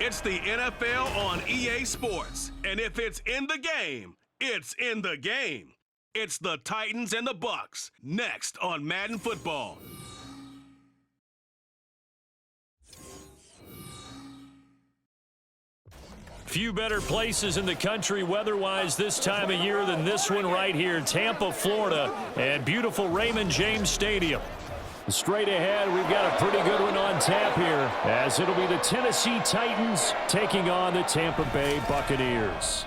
It's the NFL on EA Sports. And if it's in the game, it's in the game. It's the Titans and the Bucs, next on Madden Football. Few better places in the country weather-wise this time of year than this one right here, Tampa, Florida, and beautiful Raymond James Stadium. Straight ahead, we've got a pretty good one on tap here, as it'll be the Tennessee Titans taking on the Tampa Bay Buccaneers.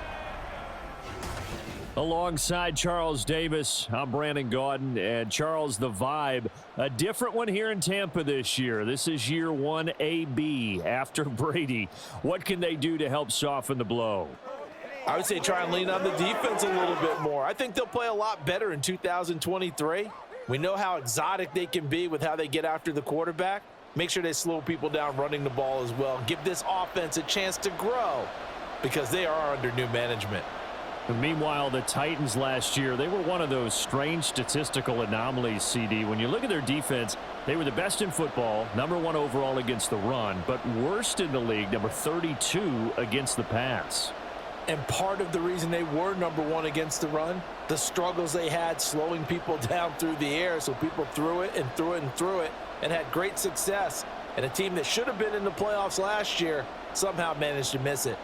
Alongside Charles Davis, I'm Brandon Gaudin, and Charles, the vibe, a different one here in Tampa this year. This is year 1 AB after Brady. What can they do to help soften the blow? I would say try and lean on the defense a little bit more. I think they'll play a lot better in 2023. We know how exotic they can be with how they get after the quarterback. Make sure they slow people down running the ball as well. Give this offense a chance to grow because they are under new management. And meanwhile, the Titans last year, they were one of those strange statistical anomalies, CD. When you look at their defense, they were the best in football, #1 overall against the run, but worst in the league, number 32 against the pass. And part of the reason they were #1 against the run, the struggles they had slowing people down through the air, so people threw it and threw it and threw it and had great success. And a team that should have been in the playoffs last year somehow managed to miss it.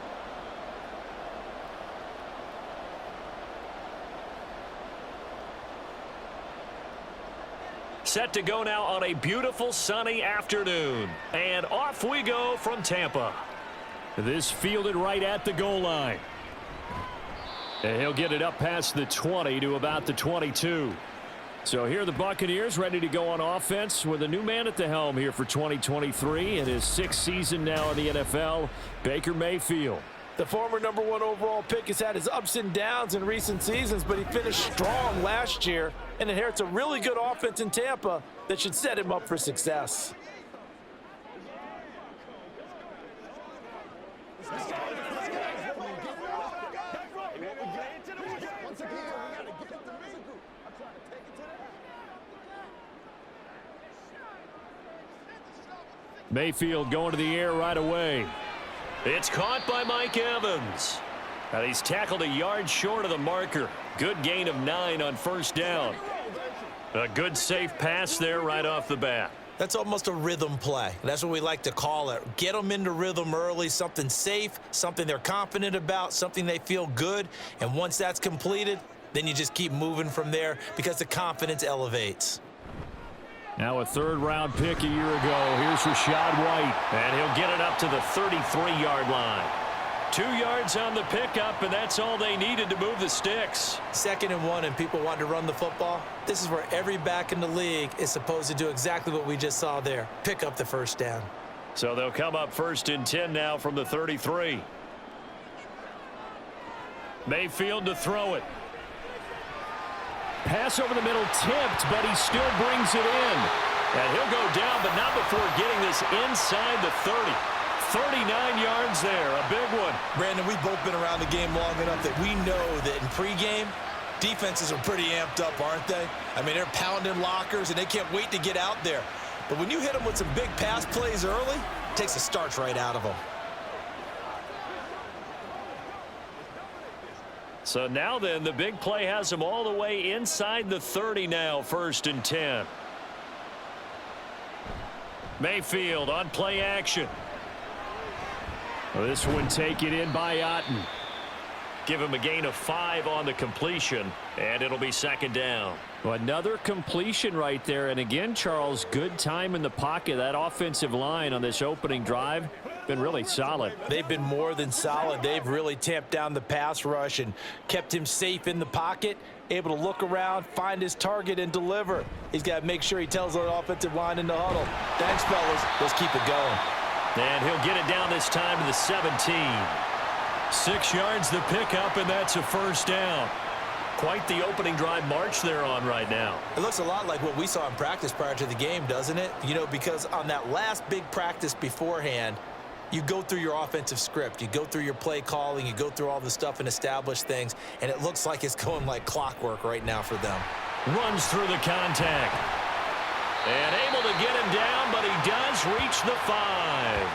Set to go now on a beautiful sunny afternoon. And off we go from Tampa. This fielded right at the goal line. And he'll get it up past the 20 to about the 22. So here are the Buccaneers ready to go on offense with a new man at the helm here for 2023 in his 6th season now in the NFL, Baker Mayfield. The former #1 overall pick has had his ups and downs in recent seasons, but he finished strong last year and inherits a really good offense in Tampa that should set him up for success. Mayfield going to the air right away. It's caught by Mike Evans. And he's tackled a yard short of the marker. Good gain of 9 on first down. A good safe pass there right off the bat. That's almost a rhythm play. That's what we like to call it. Get them into rhythm early, something safe, something they're confident about, something they feel good. And once that's completed, then you just keep moving from there because the confidence elevates. Now a 3rd-round pick a year ago. Here's Rachaad White. And he'll get it up to the 33-yard line. 2 yards on the pickup, and that's all they needed to move the sticks. 2nd and 1, and people want to run the football. This is where every back in the league is supposed to do exactly what we just saw there. Pick up the first down. So they'll come up 1st and 10 now from the 33. Mayfield to throw it. Pass over the middle tipped, but he still brings it in. And he'll go down, but not before getting this inside the 30. 39 yards there, a big one. Brandon, we've both been around the game long enough that we know that in pregame, defenses are pretty amped up, aren't they? I mean, they're pounding lockers, and they can't wait to get out there. But when you hit them with some big pass plays early, it takes the starch right out of them. So now then, the big play has him all the way inside the 30 now, 1st and 10. Mayfield on play action. Well, this one taken in by Otten. Give him a gain of 5 on the completion, and it'll be 2nd down. Well, another completion right there, and again, Charles, good time in the pocket. That offensive line on this opening drive been really solid. They've been more than solid. They've really tamped down the pass rush and kept him safe in the pocket, able to look around, find his target, and deliver. He's got to make sure he tells the offensive line in the huddle, thanks, fellas. Let's keep it going. And he'll get it down this time to the 17. 6 yards the pickup, and that's a 1st down. Quite the opening drive march they're on right now. It looks a lot like what we saw in practice prior to the game, doesn't it? You know, because on that last big practice beforehand, you go through your offensive script. You go through your play calling. You go through all the stuff and establish things, and it looks like it's going like clockwork right now for them. Runs through the contact. And able to get him down, but he does reach the 5.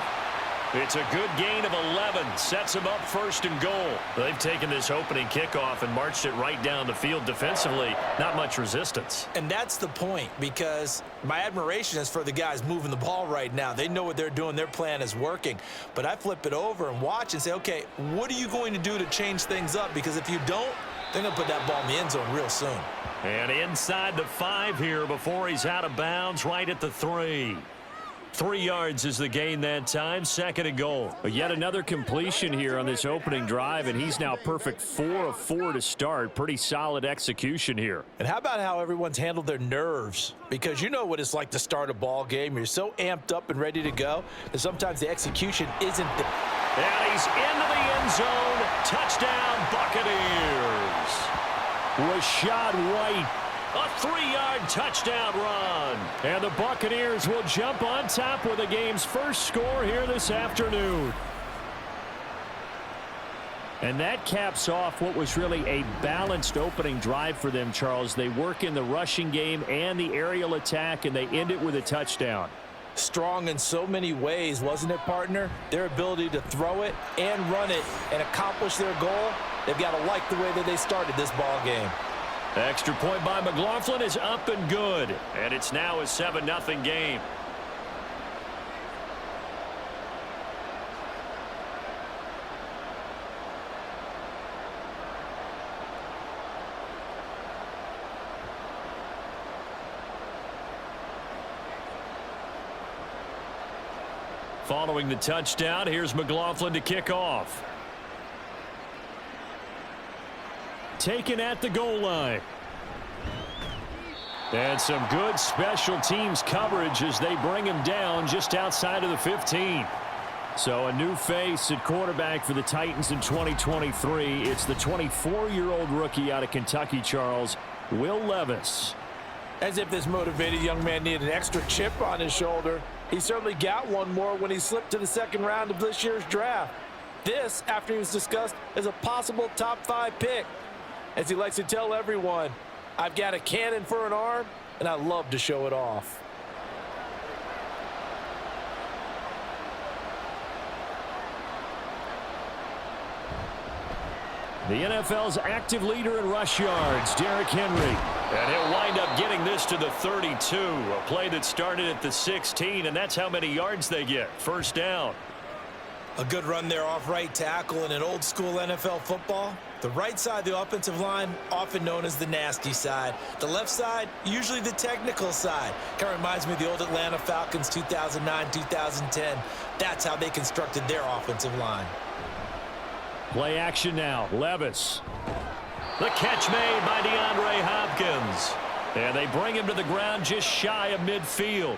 It's a good gain of 11. Sets him up first and goal. They've taken this opening kickoff and marched it right down the field defensively. Not much resistance. And that's the point, because my admiration is for the guys moving the ball right now. They know what they're doing. Their plan is working. But I flip it over and watch and say, okay, what are you going to do to change things up? Because if you don't, they're going to put that ball in the end zone real soon. And inside the 5 here before he's out of bounds, right at the 3. 3 yards is the gain that time, second and goal. But yet another completion here on this opening drive, and he's now perfect 4 of 4 to start. Pretty solid execution here. And how about how everyone's handled their nerves? Because you know what it's like to start a ball game. You're so amped up and ready to go that sometimes the execution isn't there. And he's into the end zone. Touchdown, Buccaneers. Rashad White. A 3-yard touchdown run. And the Buccaneers will jump on top with the game's first score here this afternoon. And that caps off what was really a balanced opening drive for them, Charles. They work in the rushing game and the aerial attack, and they end it with a touchdown. Strong in so many ways, wasn't it, partner? Their ability to throw it and run it and accomplish their goal, they've got to like the way that they started this ball game. Extra point by McLaughlin is up and good. And it's now a 7-0 game. Following the touchdown, here's McLaughlin to kick off. Taken at the goal line. And some good special teams coverage as they bring him down just outside of the 15. So a new face at quarterback for the Titans in 2023. It's the 24-year-old rookie out of Kentucky, Charles, Will Levis. As if this motivated young man needed an extra chip on his shoulder. He certainly got one more when he slipped to the second round of this year's draft. This, after he was discussed as a possible top 5 pick. As he likes to tell everyone, I've got a cannon for an arm, and I love to show it off. The NFL's active leader in rush yards, Derrick Henry. And he'll wind up getting this to the 32. A play that started at the 16, and that's how many yards they get. First down. A good run there off right tackle in an old school NFL football. The right side of the offensive line, often known as the nasty side. The left side, usually the technical side. Kind of reminds me of the old Atlanta Falcons 2009, 2010. That's how they constructed their offensive line. Play action now. Levis. The catch made by DeAndre Hopkins. And they bring him to the ground just shy of midfield.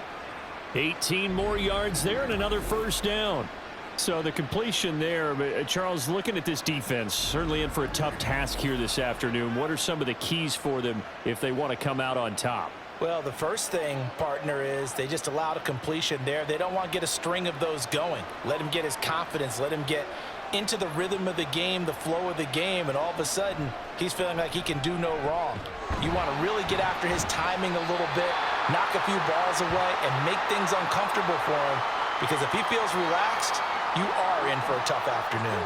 18 more yards there and another first down. So the completion there, Charles, looking at this defense, certainly in for a tough task here this afternoon. What are some of the keys for them if they want to come out on top? Well, the first thing, partner, is they just allowed a completion there. They don't want to get a string of those going. Let him get his confidence. Let him get into the rhythm of the game, the flow of the game, and all of a sudden, he's feeling like he can do no wrong. You want to really get after his timing a little bit, knock a few balls away, and make things uncomfortable for him, because if he feels relaxed, you are in for a tough afternoon.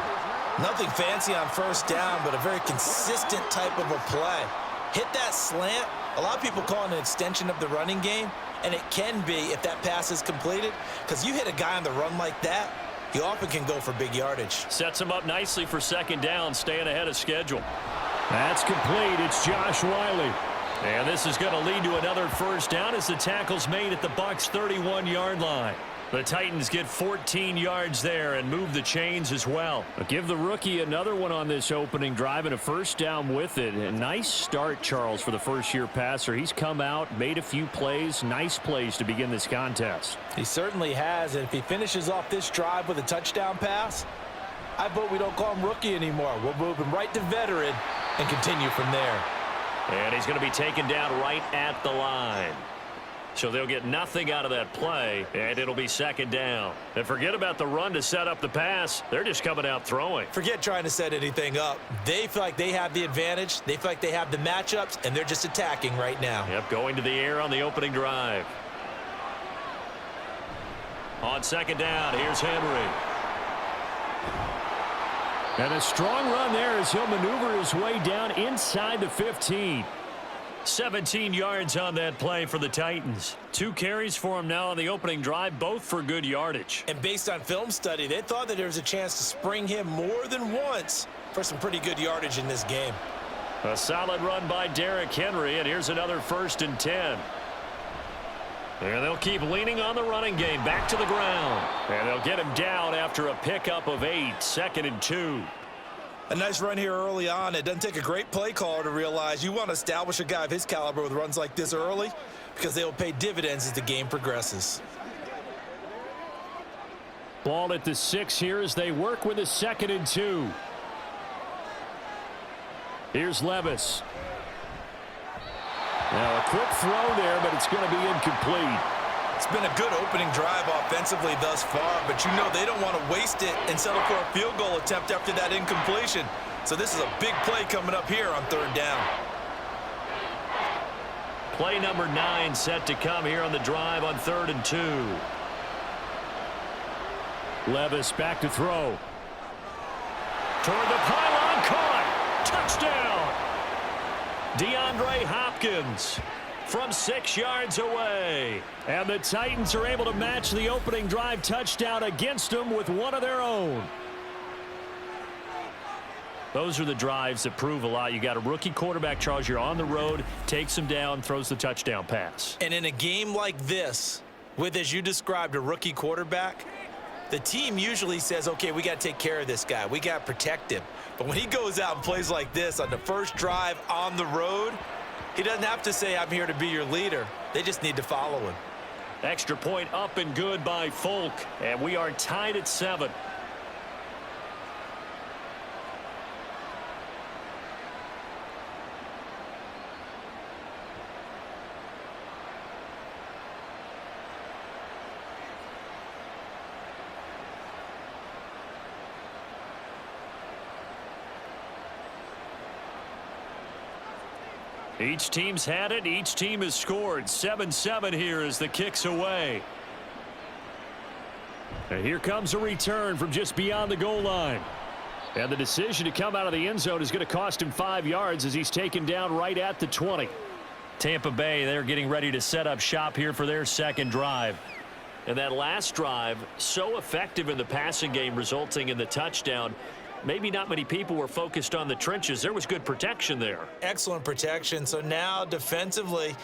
Nothing fancy on first down, but a very consistent type of a play. Hit that slant. A lot of people call it an extension of the running game, and it can be if that pass is completed, because you hit a guy on the run like that, you often can go for big yardage. Sets him up nicely for second down, staying ahead of schedule. That's complete. It's Josh Wiley. And this is going to lead to another first down as the tackle's made at the Bucs' 31-yard line. The Titans get 14 yards there and move the chains as well. Give the rookie another one on this opening drive and a first down with it. A nice start, Charles, for the first-year passer. He's come out, made a few plays, nice plays to begin this contest. He certainly has, and if he finishes off this drive with a touchdown pass, I vote we don't call him rookie anymore. We'll move him right to veteran and continue from there. And he's going to be taken down right at the line. So they'll get nothing out of that play, and it'll be second down. And forget about the run to set up the pass. They're just coming out throwing. Forget trying to set anything up. They feel like they have the advantage. They feel like they have the matchups, and they're just attacking right now. Yep, going to the air on the opening drive. On second down, here's Henry. And a strong run there as he'll maneuver his way down inside the 15. 17 yards on that play for the Titans. 2 carries for him now on the opening drive, both for good yardage. And based on film study, they thought that there was a chance to spring him more than once for some pretty good yardage in this game. A solid run by Derrick Henry, and here's another 1st and 10. And they'll keep leaning on the running game back to the ground. And they'll get him down after a pickup of 8, 2nd and 2. A nice run here early on. It doesn't take a great play caller to realize you want to establish a guy of his caliber with runs like this early because they will pay dividends as the game progresses. Ball at the 6 here as they work with a 2nd and 2. Here's Levis. Now a quick throw there, but it's going to be incomplete. It's been a good opening drive offensively thus far, but you know they don't want to waste it and settle for a field goal attempt after that incompletion. So this is a big play coming up here on 3rd down. Play number 9 set to come here on the drive on 3rd and 2. Levis back to throw. Toward the pylon, caught. Touchdown. DeAndre Hopkins from 6 yards away. And the Titans are able to match the opening drive touchdown against them with one of their own. Those are the drives that prove a lot. You got a rookie quarterback, Charles. You're on the road, takes him down, throws the touchdown pass. And in a game like this, with, as you described, a rookie quarterback, the team usually says, okay, we got to take care of this guy. We got to protect him. But when he goes out and plays like this on the first drive on the road, he doesn't have to say, I'm here to be your leader. They just need to follow him. Extra point up and good by Folk. And we are tied at 7. Each team's had it. Each team has scored. 7-7 here as the kick's away. And here comes a return from just beyond the goal line. And the decision to come out of the end zone is going to cost him 5 yards as he's taken down right at the 20. Tampa Bay, they're getting ready to set up shop here for their 2nd drive. And that last drive, so effective in the passing game, resulting in the touchdown. Maybe not many people were focused on the trenches. There was good protection there. Excellent protection. So now defensively,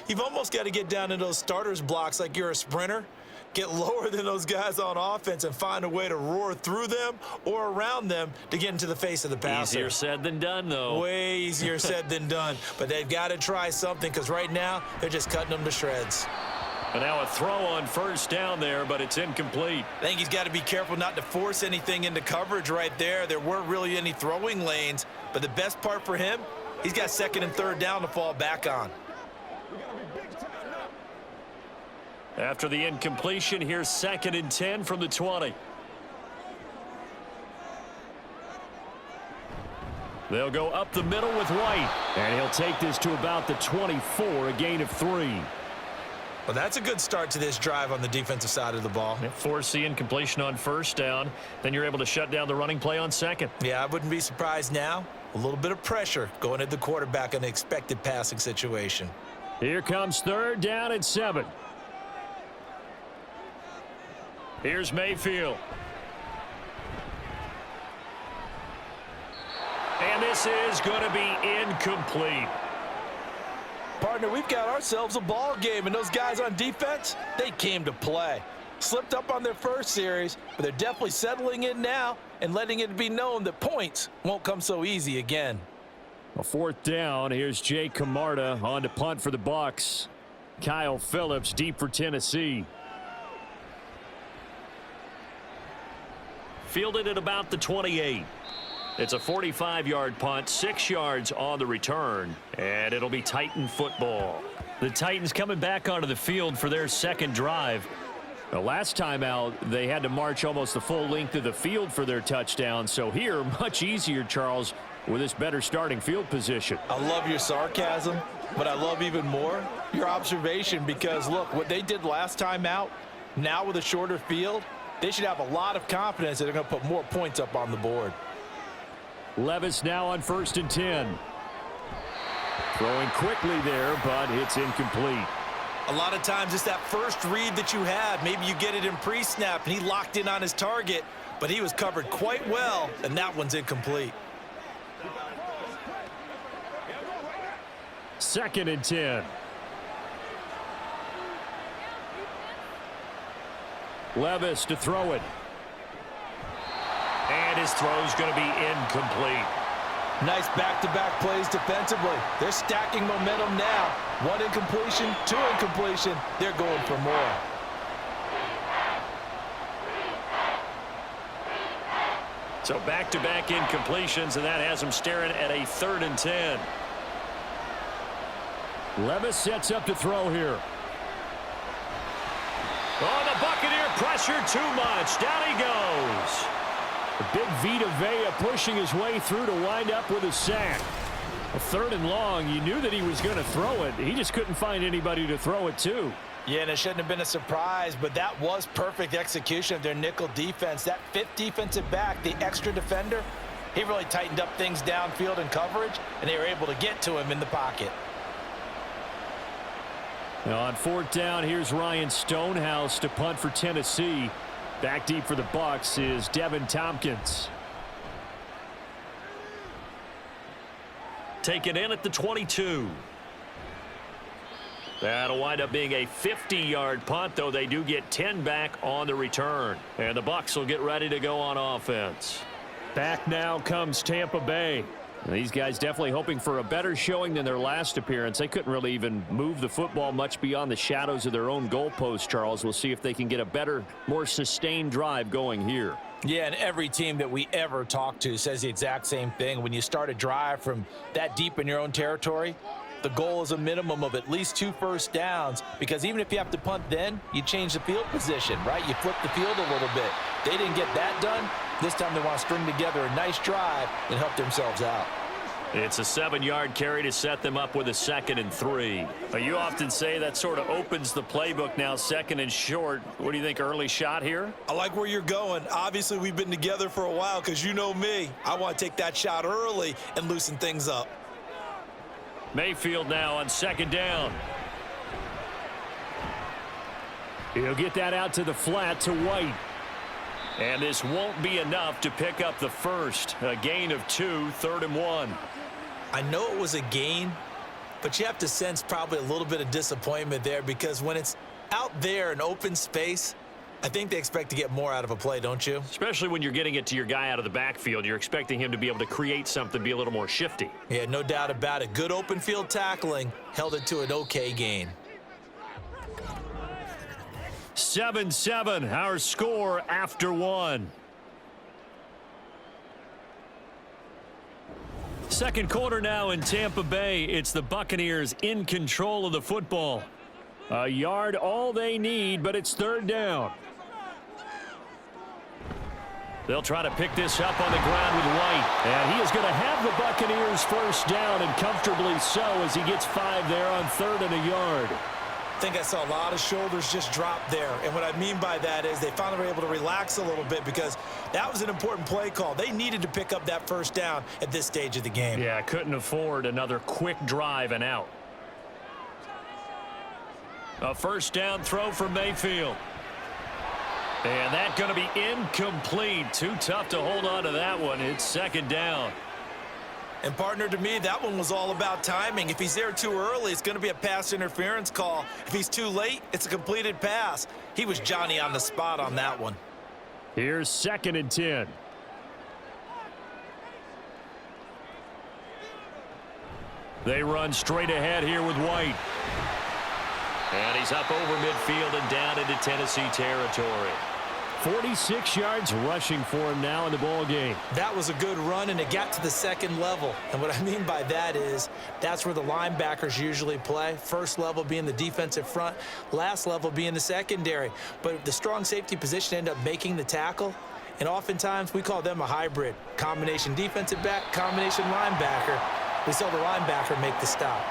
you've almost got to get down in those starters blocks like you're a sprinter. Get lower than those guys on offense and find a way to roar through them or around them to get into the face of the passer. Easier said than done, though. Way easier said than done. But they've got to try something because right now they're just cutting them to shreds. And now a throw on 1st down there, but it's incomplete. I think he's got to be careful not to force anything into coverage right there. There weren't really any throwing lanes, but the best part for him, he's got 2nd and 3rd down to fall back on. After the incompletion, here's 2nd and 10 from the 20. They'll go up the middle with White, and he'll take this to about the 24, a gain of 3. Well, that's a good start to this drive on the defensive side of the ball. Force the incompletion on 1st down. Then you're able to shut down the running play on 2nd. Yeah, I wouldn't be surprised now. A little bit of pressure going at the quarterback in the expected passing situation. Here comes 3rd down and 7. Here's Mayfield. And this is going to be incomplete. Partner, we've got ourselves a ball game, and those guys on defense, they came to play. Slipped up on their first series, but they're definitely settling in now and letting it be known that points won't come so easy again. A 4th down. Here's Jay Camarda on to punt for the Bucs. Kyle Phillips deep for Tennessee. Fielded at about the 28. It's a 45-yard punt, 6 yards on the return, and it'll be Titan football. The Titans coming back onto the field for their 2nd drive. The last time out, they had to march almost the full length of the field for their touchdown. So here, much easier, Charles, with this better starting field position. I love your sarcasm, but I love even more your observation because, look, what they did last time out, now with a shorter field, they should have a lot of confidence that they're going to put more points up on the board. Levis now on 1st and 10. Throwing quickly there, but it's incomplete. A lot of times it's that first read that you have. Maybe you get it in pre-snap, and he locked in on his target, but he was covered quite well, and that one's incomplete. 2nd and 10. Levis to throw it. And his throw's going to be incomplete. Nice back-to-back plays defensively. They're stacking momentum now. 1 incompletion, 2 incompletion. They're going for more. So back-to-back incompletions, and that has them staring at a 3rd and 10. Levis sets up to throw here. Oh, the Buccaneer pressure too much. Down he goes. The big Vita Vea pushing his way through to wind up with a sack. A 3rd and long. You knew that he was going to throw it. He just couldn't find anybody to throw it to. Yeah, and it shouldn't have been a surprise, but that was perfect execution of their nickel defense. That 5th defensive back, the extra defender, he really tightened up things downfield in coverage, and they were able to get to him in the pocket. Now on 4th down, here's Ryan Stonehouse to punt for Tennessee. Back deep for the Bucs is Devin Tompkins. Taken in at the 22. That'll wind up being a 50-yard punt, though they do get 10 back on the return. And the Bucs will get ready to go on offense. Back now comes Tampa Bay. And these guys definitely hoping for a better showing than their last appearance. They couldn't really even move the football much beyond the shadows of their own goalpost, Charles. We'll see if they can get a better, more sustained drive going here. Yeah, and every team that we ever talk to says the exact same thing. When you start a drive from that deep in your own territory, the goal is a minimum of at least 2 first downs, because even if you have to punt then, you change the field position, right? You flip the field a little bit. They didn't get that done. This time they want to string together a nice drive and help themselves out. It's a 7-yard carry to set them up with a 2nd and 3. You often say that sort of opens the playbook now, 2nd and short. What do you think, early shot here? I like where you're going. Obviously, we've been together for a while because you know me. I want to take that shot early and loosen things up. Mayfield now on 2nd down. He'll get that out to the flat to White. And this won't be enough to pick up the first. A gain of 2, 3rd and 1. I know it was a gain, but you have to sense probably a little bit of disappointment there, because when it's out there in open space, I think they expect to get more out of a play, don't you? Especially when you're getting it to your guy out of the backfield. You're expecting him to be able to create something, be a little more shifty. Yeah, no doubt about it. Good open field tackling held it to an okay gain. 7-7, our score after 1. Second quarter now in Tampa Bay. It's the Buccaneers in control of the football. A yard all they need, but it's 3rd down. They'll try to pick this up on the ground with White. And he is going to have the Buccaneers first down, and comfortably so, as he gets 5 there on 3rd and a yard. I think I saw a lot of shoulders just drop there. And what I mean by that is they finally were able to relax a little bit, because that was an important play call. They needed to pick up that first down at this stage of the game. Yeah, couldn't afford another quick drive and out. A first down throw for Mayfield. And that's going to be incomplete. Too tough to hold on to that one. It's 2nd down. And, partner, to me, that one was all about timing. If he's there too early, it's going to be a pass interference call. If he's too late, it's a completed pass. He was Johnny on the spot on that one. Here's 2nd and 10. They run straight ahead here with White. And he's up over midfield and down into Tennessee territory. 46 yards rushing for him now in the ball game. That was a good run, and it got to the 2nd level. And what I mean by that is that's where the linebackers usually play. First level being the defensive front, last level being the secondary. But the strong safety position ended up making the tackle, and oftentimes we call them a hybrid. Combination defensive back, combination linebacker. We saw the linebacker make the stop.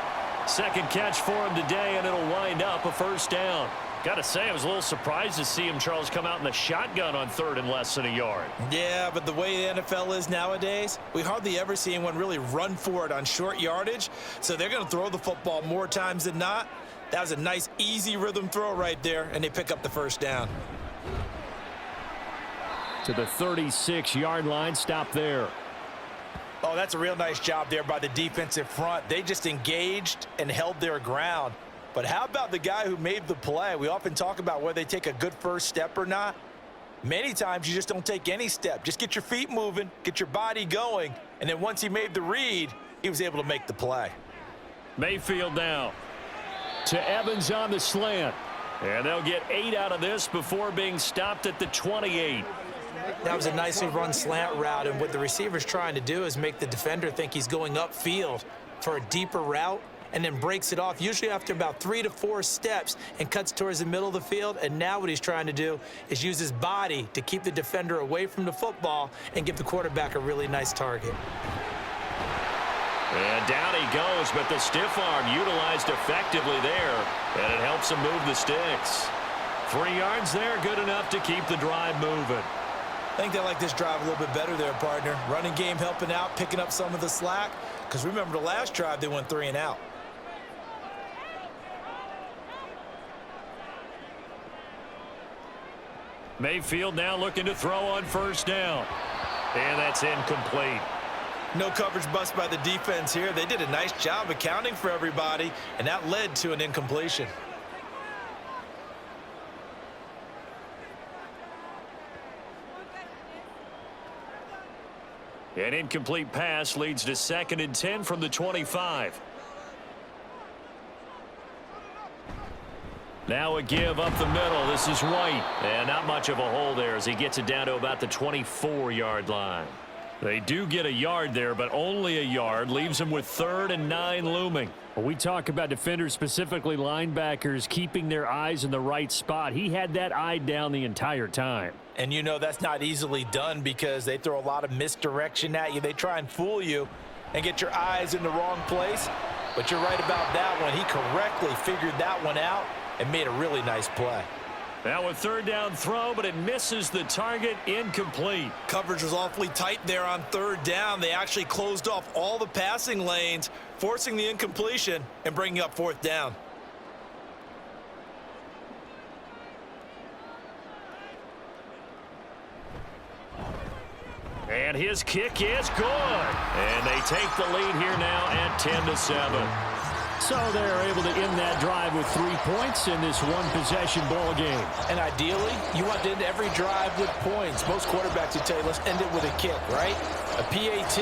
Second catch for him today, and it'll wind up a first down. Got to say, I was a little surprised to see him, Charles, come out in the shotgun on third and less than a yard. Yeah, but the way the NFL is nowadays, we hardly ever see anyone really run for it on short yardage. So they're going to throw the football more times than not. That was a nice, easy rhythm throw right there, and they pick up the first down. To the 36-yard line, stop there. Oh, that's a real nice job there by the defensive front. They just engaged and held their ground. But how about the guy who made the play? We often talk about whether they take a good first step or not. Many times you just don't take any step. Just get your feet moving, get your body going, and then once he made the read, he was able to make the play. Mayfield now to Evans on the slant. And they'll get 8 out of this before being stopped at the 28. That was a nicely run slant route, and what the receiver's trying to do is make the defender think he's going upfield for a deeper route, and then breaks it off, usually after about 3 to 4 steps, and cuts towards the middle of the field. And now what he's trying to do is use his body to keep the defender away from the football and give the quarterback a really nice target. And down he goes, but the stiff arm utilized effectively there, and it helps him move the sticks. 3 yards there, good enough to keep the drive moving. I think they like this drive a little bit better there, partner. Running game helping out, picking up some of the slack. Because remember the last drive, they went 3 and out. Mayfield now looking to throw on first down. And that's incomplete. No coverage bust by the defense here. They did a nice job accounting for everybody, and that led to an incompletion. An incomplete pass leads to 2nd and 10 from the 25. Now a give up the middle. This is White. And not much of a hole there as he gets it down to about the 24-yard line. They do get a yard there, but only a yard. Leaves them with 3rd and 9 looming. Well, we talk about defenders, specifically linebackers, keeping their eyes in the right spot. He had that eye down the entire time. And you know that's not easily done because they throw a lot of misdirection at you. They try and fool you and get your eyes in the wrong place. But you're right about that one. He correctly figured that one out and made a really nice play. Now a 3rd down throw, but it misses the target. Incomplete. Coverage was awfully tight there on 3rd down. They actually closed off all the passing lanes, forcing the incompletion and bringing up 4th down. And his kick is good. And they take the lead here now at 10-7. So they're able to end that drive with 3 points in this one-possession ball game. And ideally, you want to end every drive with points. Most quarterbacks would tell you, let's end it with a kick, right? A PAT,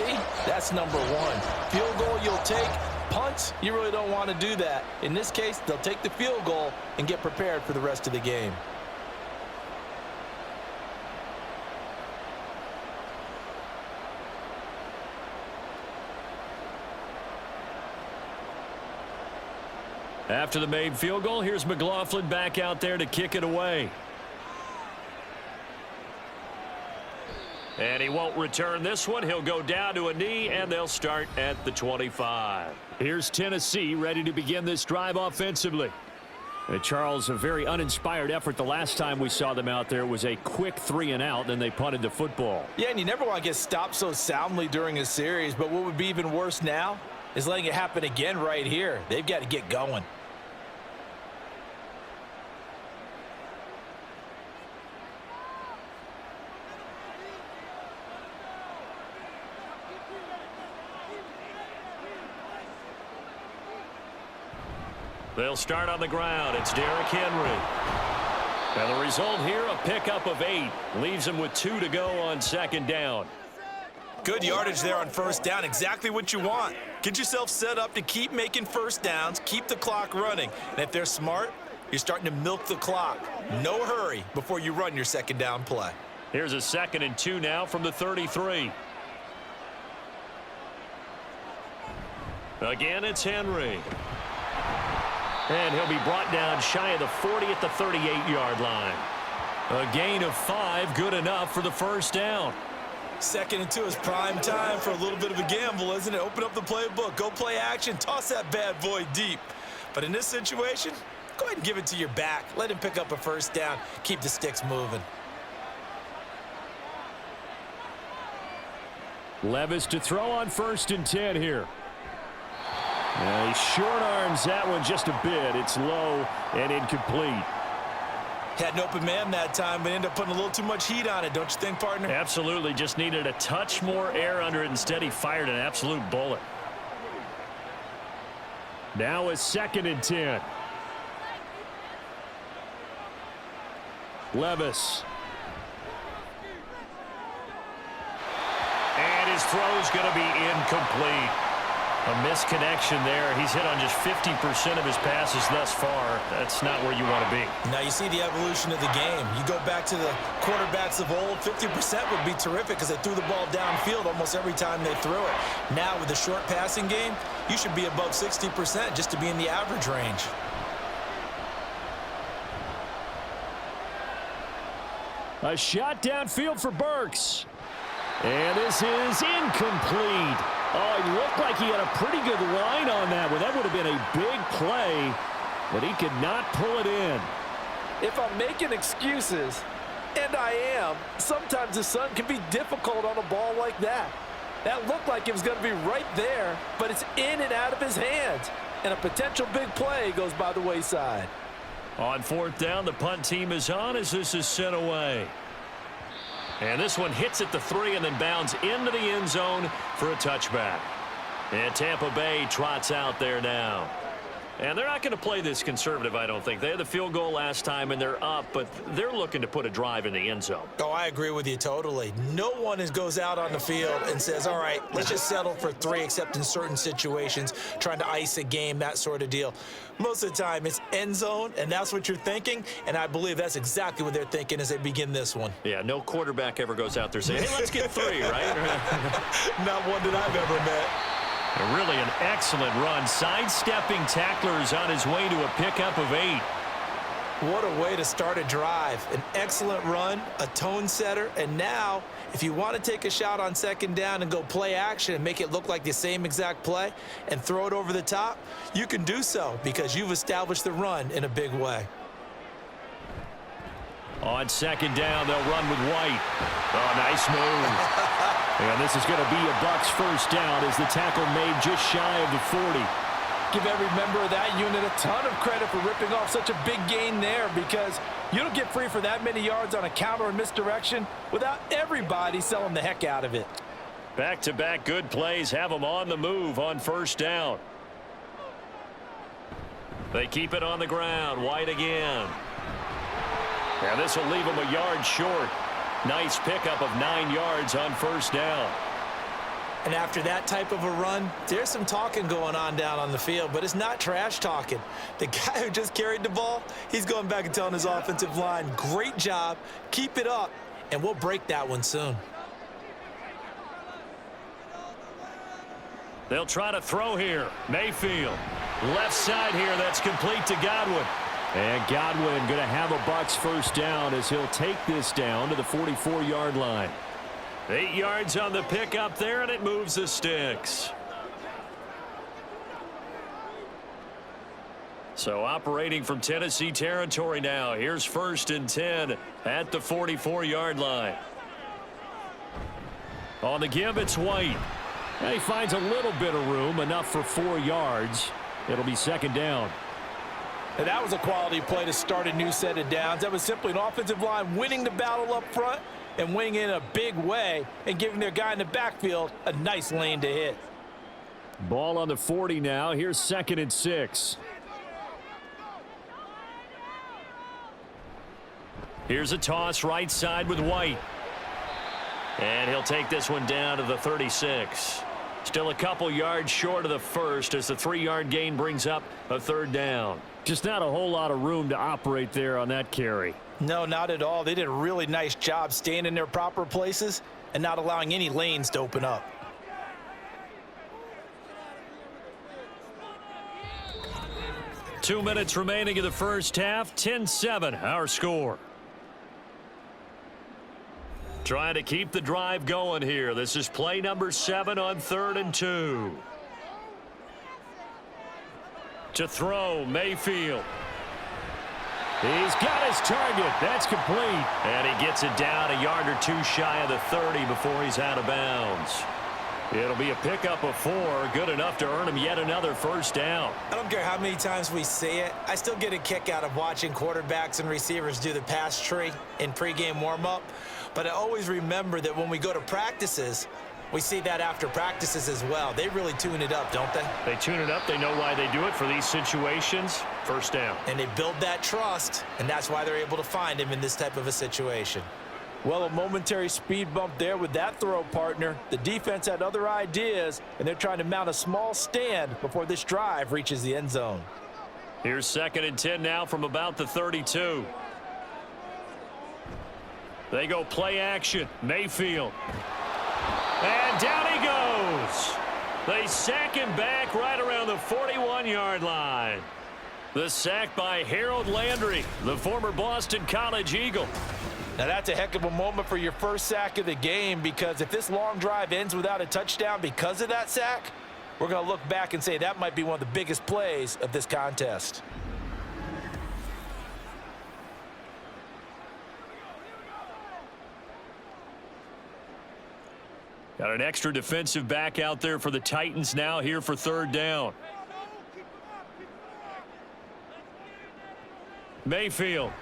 that's number 1. Field goal you'll take. Punts, you really don't want to do that. In this case, they'll take the field goal and get prepared for the rest of the game. After the made field goal, here's McLaughlin back out there to kick it away. And he won't return this one. He'll go down to a knee, and they'll start at the 25. Here's Tennessee ready to begin this drive offensively. Charles, a very uninspired effort the last time we saw them out there. It was a quick 3 and out, and they punted the football. Yeah, and you never want to get stopped so soundly during a series, but what would be even worse now is letting it happen again right here. They've got to get going. They'll start on the ground. It's Derrick Henry. And the result here, a pickup of 8. Leaves him with 2 to go on 2nd down. Good yardage there on 1st down. Exactly what you want. Get yourself set up to keep making 1st downs, keep the clock running. And if they're smart, you're starting to milk the clock. No hurry before you run your 2nd down play. Here's a 2nd and 2 now from the 33. Again, it's Henry. And he'll be brought down shy of the 40 at the 38-yard line. A gain of 5, good enough for the 1st down. 2nd and 2 is prime time for a little bit of a gamble, isn't it? Open up the playbook, go play action, toss that bad boy deep. But in this situation, go ahead and give it to your back. Let him pick up a first down. Keep the sticks moving. Levis to throw on 1st and 10 here. He short arms that one just a bit. It's low and incomplete. Had an open man that time, but ended up putting a little too much heat on it, don't you think, partner? Absolutely. Just needed a touch more air under it. Instead, he fired an absolute bullet. Now it's 2nd and 10. Levis. And his throw's going to be incomplete. A misconnection there. He's hit on just 50% of his passes thus far. That's not where you want to be. Now you see the evolution of the game. You go back to the quarterbacks of old, 50% would be terrific because they threw the ball downfield almost every time they threw it. Now with the short passing game, you should be above 60% just to be in the average range. A shot downfield for Burks. And this is incomplete. Oh, it looked like he had a pretty good line on that one. That would have been a big play, but he could not pull it in. If I'm making excuses, and I am, sometimes the sun can be difficult on a ball like that. That looked like it was going to be right there, but it's in and out of his hands. And a potential big play goes by the wayside. On 4th down, the punt team is on as this is sent away. And this one hits at the 3 and then bounds into the end zone for a touchback. And Tampa Bay trots out there now. And they're not going to play this conservative, I don't think. They had the field goal last time, and they're up, but they're looking to put a drive in the end zone. Oh, I agree with you totally. No one goes out on the field and says, all right, let's just settle for 3, except in certain situations, trying to ice a game, that sort of deal. Most of the time, it's end zone, and that's what you're thinking, and I believe that's exactly what they're thinking as they begin this one. Yeah, no quarterback ever goes out there saying, hey, let's get 3, right? Not one that I've ever met. Really an excellent run. Sidestepping tacklers on his way to a pickup of 8. What a way to start a drive. An excellent run, a tone setter, and now if you want to take a shot on 2nd down and go play action and make it look like the same exact play and throw it over the top, you can do so because you've established the run in a big way. On 2nd down, they'll run with White. Oh, nice move. And this is going to be a Bucs first down as the tackle made just shy of the 40. Give every member of that unit a ton of credit for ripping off such a big gain there because you don't get free for that many yards on a counter or misdirection without everybody selling the heck out of it. Back-to-back good plays have them on the move on 1st down. They keep it on the ground. White again. And this will leave them a yard short. Nice pickup of 9 yards on 1st down. And after that type of a run, there's some talking going on down on the field, but it's not trash talking. The guy who just carried the ball, he's going back and telling his offensive line, great job, keep it up, and we'll break that one soon. They'll try to throw here. Mayfield. Left side here, that's complete to Godwin. And Godwin going to have a Bucs first down as he'll take this down to the 44-yard line. 8 yards on the pickup there, and it moves the sticks. So operating from Tennessee territory now. Here's 1st and 10 at the 44-yard line. On the give, it's White. And he finds a little bit of room, enough for 4 yards. It'll be 2nd down. And that was a quality play to start a new set of downs. That was simply an offensive line winning the battle up front and winning in a big way and giving their guy in the backfield a nice lane to hit. Ball on the 40 now. Here's 2nd and 6. Here's a toss right side with White. And he'll take this one down to the 36. Still a couple yards short of the first as the 3-yard gain brings up a 3rd down. Just not a whole lot of room to operate there on that carry. No, not at all. They did a really nice job staying in their proper places and not allowing any lanes to open up. Two minutes remaining in the first half. 10-7, our score. Trying to keep the drive going here. This is play number 7 on 3rd and 2. To throw, Mayfield. He's got his target. That's complete. And he gets it down a yard or 2 shy of the 30 before he's out of bounds. It'll be a pickup of 4, good enough to earn him yet another first down. I don't care how many times we see it. I still get a kick out of watching quarterbacks and receivers do the pass tree in pregame warm-up. But I always remember that when we go to practices, we see that after practices as well. They really tune it up, don't they? They tune it up. They know why they do it for these situations. First down. And they build that trust, and that's why they're able to find him in this type of a situation. Well, a momentary speed bump there with that throw, partner. The defense had other ideas, and they're trying to mount a small stand before this drive reaches the end zone. Here's 2nd and 10 now from about the 32. They go play action. Mayfield. And down he goes. They sack him back right around the 41-yard line. The sack by Harold Landry, the former Boston College Eagle. Now, that's a heck of a moment for your first sack of the game, because if this long drive ends without a touchdown because of that sack, we're going to look back and say that might be one of the biggest plays of this contest. Got an extra defensive back out there for the Titans now here for 3rd down. Mayfield.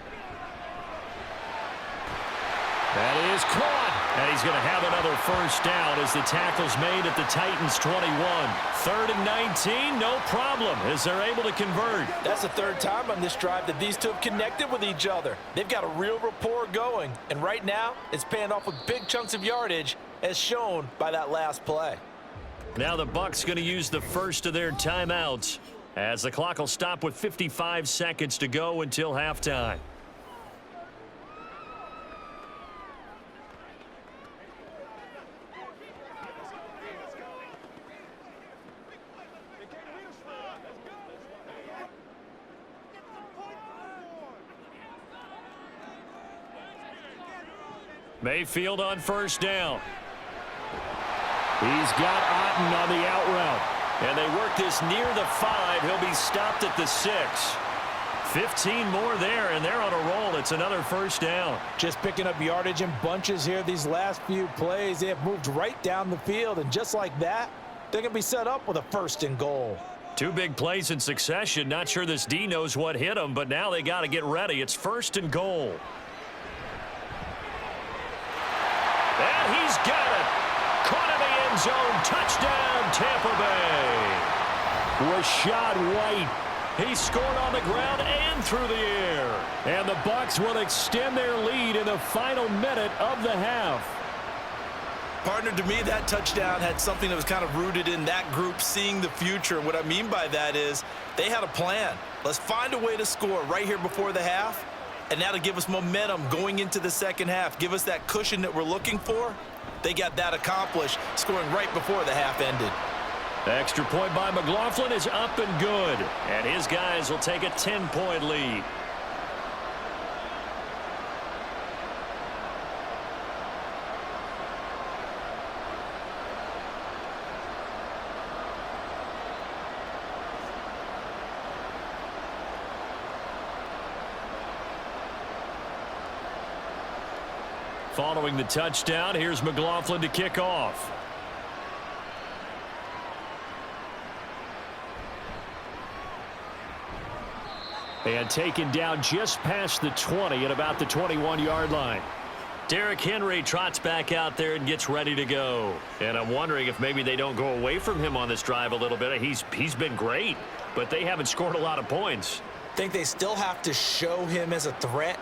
That is caught. And he's going to have another first down as the tackle's made at the Titans' 21. 3rd and 19, no problem, as they're able to convert. That's the 3rd time on this drive that these two have connected with each other. They've got a real rapport going, and right now it's paying off with big chunks of yardage, as shown by that last play. Now the Bucs going to use the first of their timeouts, as the clock will stop with 55 seconds to go until halftime. Mayfield on first down. He's got Otten on the out route. And they work this near the 5. He'll be stopped at the 6. 15 more there, and they're on a roll. It's another first down. Just picking up yardage in bunches here these last few plays. They have moved right down the field, and just like that, they're going to be set up with a 1st and goal. 2 big plays in succession. Not sure this D knows what hit him, but now they got to get ready. It's 1st and goal. And he's got it. Caught in the end zone. Touchdown, Tampa Bay. Rashad White. He scored on the ground and through the air. And the Bucs will extend their lead in the final minute of the half. Partner, to me, that touchdown had something that was kind of rooted in that group seeing the future. What I mean by that is they had a plan. Let's find a way to score right here before the half, and that'll give us momentum going into the second half. Give us that cushion that we're looking for. They got that accomplished, scoring right before the half ended. Extra point by McLaughlin is up and good, and his guys will take a 10-point lead. Following the touchdown, here's McLaughlin to kick off. And taken down just past the 20 at about the 21-yard line. Derrick Henry trots back out there and gets ready to go. And I'm wondering if maybe they don't go away from him on this drive a little bit. He's been great, but they haven't scored a lot of points. I think they still have to show him as a threat.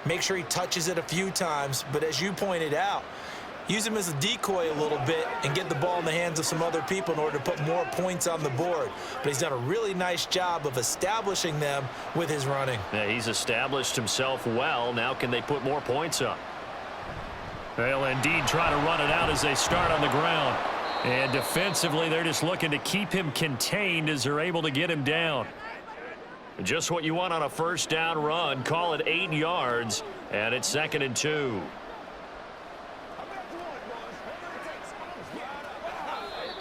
Make sure he touches it a few times, but as you pointed out, use him as a decoy a little bit and get the ball in the hands of some other people in order to put more points on the board. But he's done a really nice job of establishing them with his running. Yeah, he's established himself well. Now can they put more points up? They'll indeed try to run it out as they start on the ground. And defensively, they're just looking to keep him contained as they're able to get him down. Just what you want on a first down run. Call it 8 yards, and it's 2nd and 2.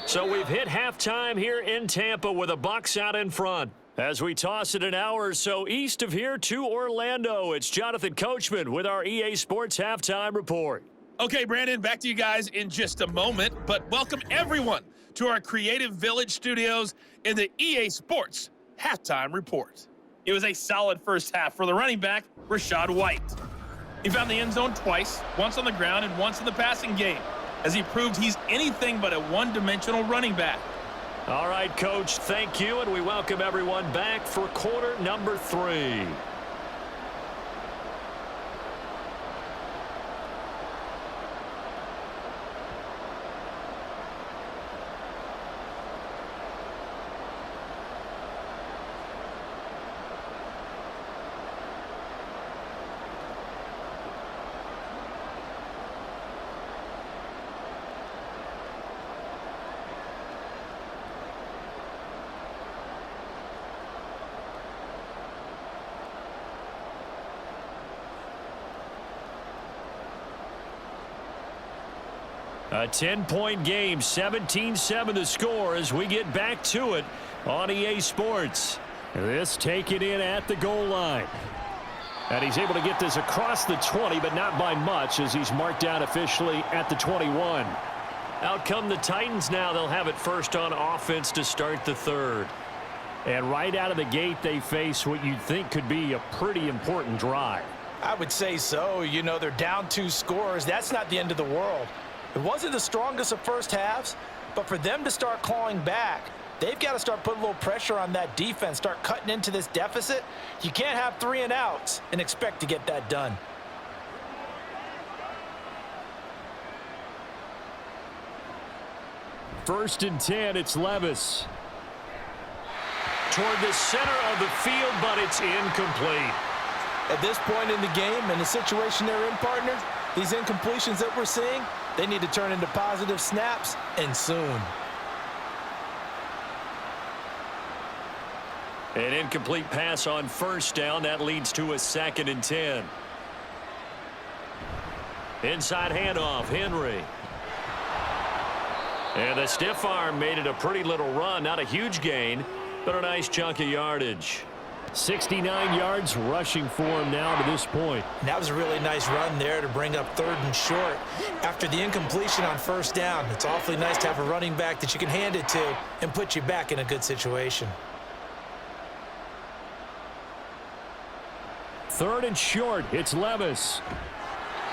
So we've hit halftime here in Tampa with the Bucs out in front. As we toss it an hour or so east of here to Orlando, it's Jonathan Coachman with our EA Sports Halftime Report. Okay, Brandon, back to you guys in just a moment, but welcome everyone to our Creative Village studios in the EA Sports Halftime Report. It was a solid first half for the running back, Rachaad White. He found the end zone twice, once on the ground and once in the passing game, as he proved he's anything but a one-dimensional running back. All right, Coach, thank you, and we welcome everyone back for quarter number 3. A 10-point game, 17-7 the score as we get back to it on EA Sports. This taken in at the goal line. And he's able to get this across the 20, but not by much as he's marked down officially at the 21. Out come the Titans now. They'll have it first on offense to start the third. And right out of the gate, they face what you'd think could be a pretty important drive. I would say so. You know, they're down 2 scores. That's not the end of the world. It wasn't the strongest of first halves, but for them to start clawing back, they've got to start putting a little pressure on that defense, start cutting into this deficit. You can't have 3 and outs and expect to get that done. First and 10, it's Levis. Toward the center of the field, but it's incomplete. At this point in the game, in the situation they're in, partner, these incompletions that we're seeing, they need to turn into positive snaps, and soon. An incomplete pass on first down. That leads to a 2nd and 10. Inside handoff, Henry. And the stiff arm made it a pretty little run. Not a huge gain, but a nice chunk of yardage. 69 yards rushing for him now to this point. And that was a really nice run there to bring up 3rd and short. After the incompletion on first down, it's awfully nice to have a running back that you can hand it to and put you back in a good situation. 3rd and short, it's Levis.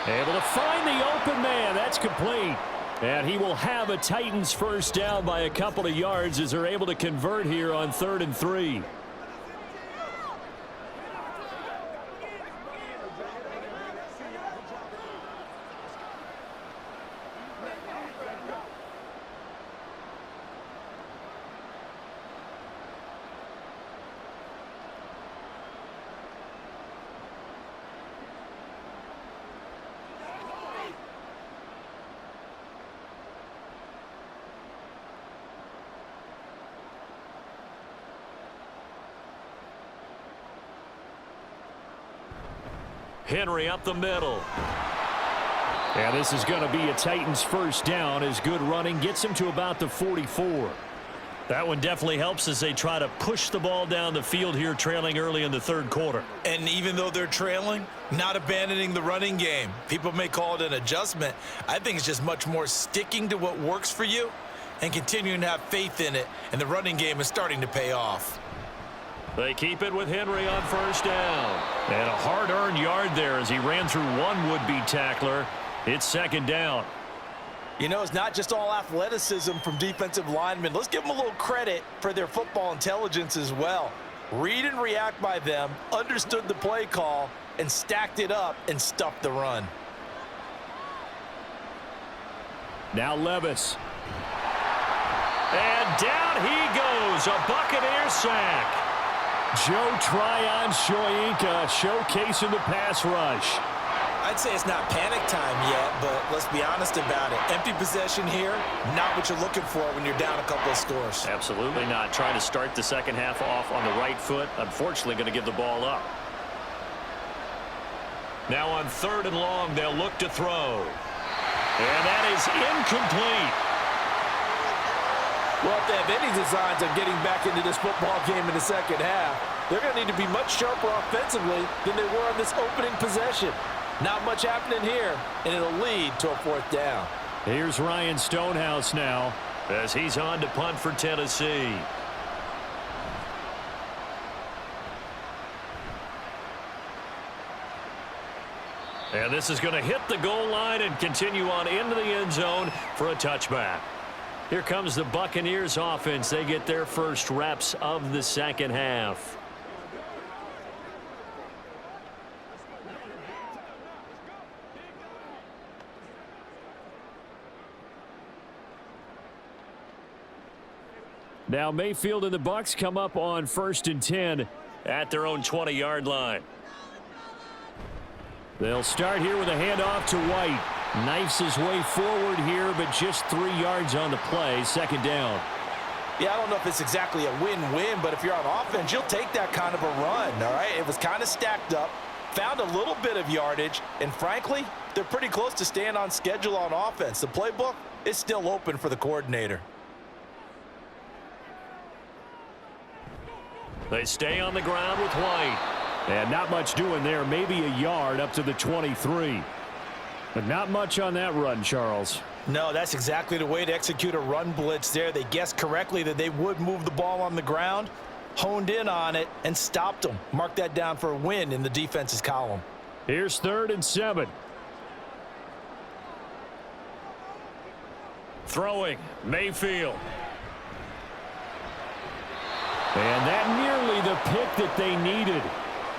Able to find the open man. That's complete. And he will have a Titans first down by a couple of yards as they're able to convert here on 3rd and 3. Henry up the middle. Yeah, this is going to be a Titans first down as good running gets him to about the 44. That one definitely helps as they try to push the ball down the field here, trailing early in the 3rd quarter. And even though they're trailing, not abandoning the running game. People may call it an adjustment. I think it's just much more sticking to what works for you and continuing to have faith in it. And the running game is starting to pay off. They keep it with Henry on first down. And a hard-earned yard there as he ran through one would-be tackler. It's 2nd down. You know, it's not just all athleticism from defensive linemen. Let's give them a little credit for their football intelligence as well. Read and react by them, understood the play call, and stacked it up and stuffed the run. Now Levis. And down he goes, a Buccaneers sack. Joe Tryon-Shoyinka showcasing the pass rush. I'd say it's not panic time yet, but let's be honest about it. Empty possession here, not what you're looking for when you're down a couple of scores. Absolutely not. Trying to start the second half off on the right foot. Unfortunately, going to give the ball up. Now on 3rd and long, they'll look to throw. And that is incomplete. Well, if they have any designs on getting back into this football game in the second half, they're going to need to be much sharper offensively than they were on this opening possession. Not much happening here, and it'll lead to a fourth down. Here's Ryan Stonehouse now as he's on to punt for Tennessee. And this is going to hit the goal line and continue on into the end zone for a touchback. Here comes the Buccaneers offense. They get their first reps of the second half. Now Mayfield and the Bucs come up on 1st and 10 at their own 20-yard line. They'll start here with a handoff to White. Knifes his way forward here, but just 3 yards on the play. Second down. Yeah, I don't know if it's exactly a win-win, but if you're on offense, you'll take that kind of a run, all right? It was kind of stacked up, found a little bit of yardage, and frankly, they're pretty close to staying on schedule on offense. The playbook is still open for the coordinator. They stay on the ground with White. And not much doing there. Maybe a yard up to the 23. But not much on that run, Charles. No, that's exactly the way to execute a run blitz there. They guessed correctly that they would move the ball on the ground, honed in on it, and stopped them. Mark that down for a win in the defense's column. Here's 3rd and 7. Throwing, Mayfield. And that nearly the pick that they needed.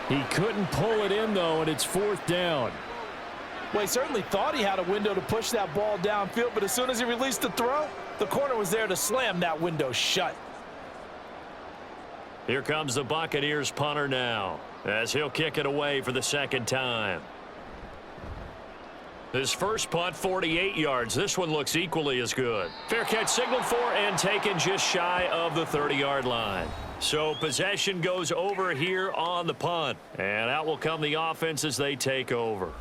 He couldn't pull it in, though, and it's 4th down. Well, he certainly thought he had a window to push that ball downfield, but as soon as he released the throw, the corner was there to slam that window shut. Here comes the Buccaneers punter now, as he'll kick it away for the second time. His first punt, 48 yards. This one looks equally as good. Fair catch signaled for and taken just shy of the 30-yard line. So possession goes over here on the punt. And out will come the offense as they take over.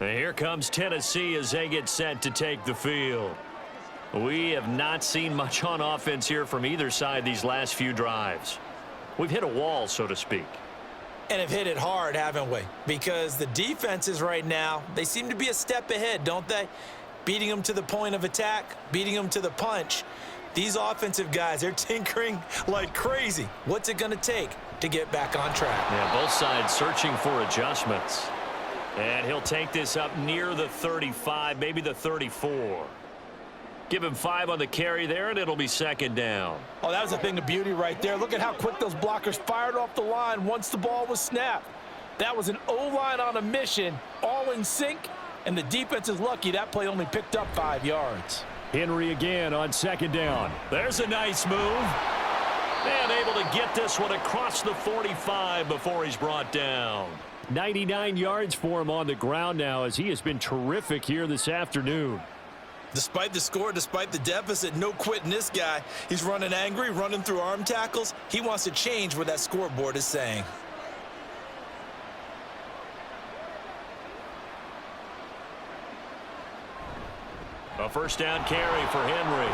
And here comes Tennessee as they get set to take the field. We have not seen much on offense here from either side these last few drives. We've hit a wall, so to speak. And have hit it hard, haven't we? Because the defenses right now, they seem to be a step ahead, don't they? Beating them to the point of attack, beating them to the punch. These offensive guys, they're tinkering like crazy. What's it going to take to get back on track? Yeah, both sides searching for adjustments. And he'll take this up near the 35, maybe the 34. Give him 5 on the carry there, and it'll be second down. Oh, that was a thing of beauty right there. Look at how quick those blockers fired off the line once the ball was snapped. That was an O-line on a mission, all in sync, and the defense is lucky that play only picked up 5 yards. Henry again on second down. There's a nice move. And able to get this one across the 45 before he's brought down. 99 yards for him on the ground now as he has been terrific here this afternoon. Despite the score, despite the deficit, no quitting this guy. He's running angry, running through arm tackles. He wants to change what that scoreboard is saying. A first down carry for Henry.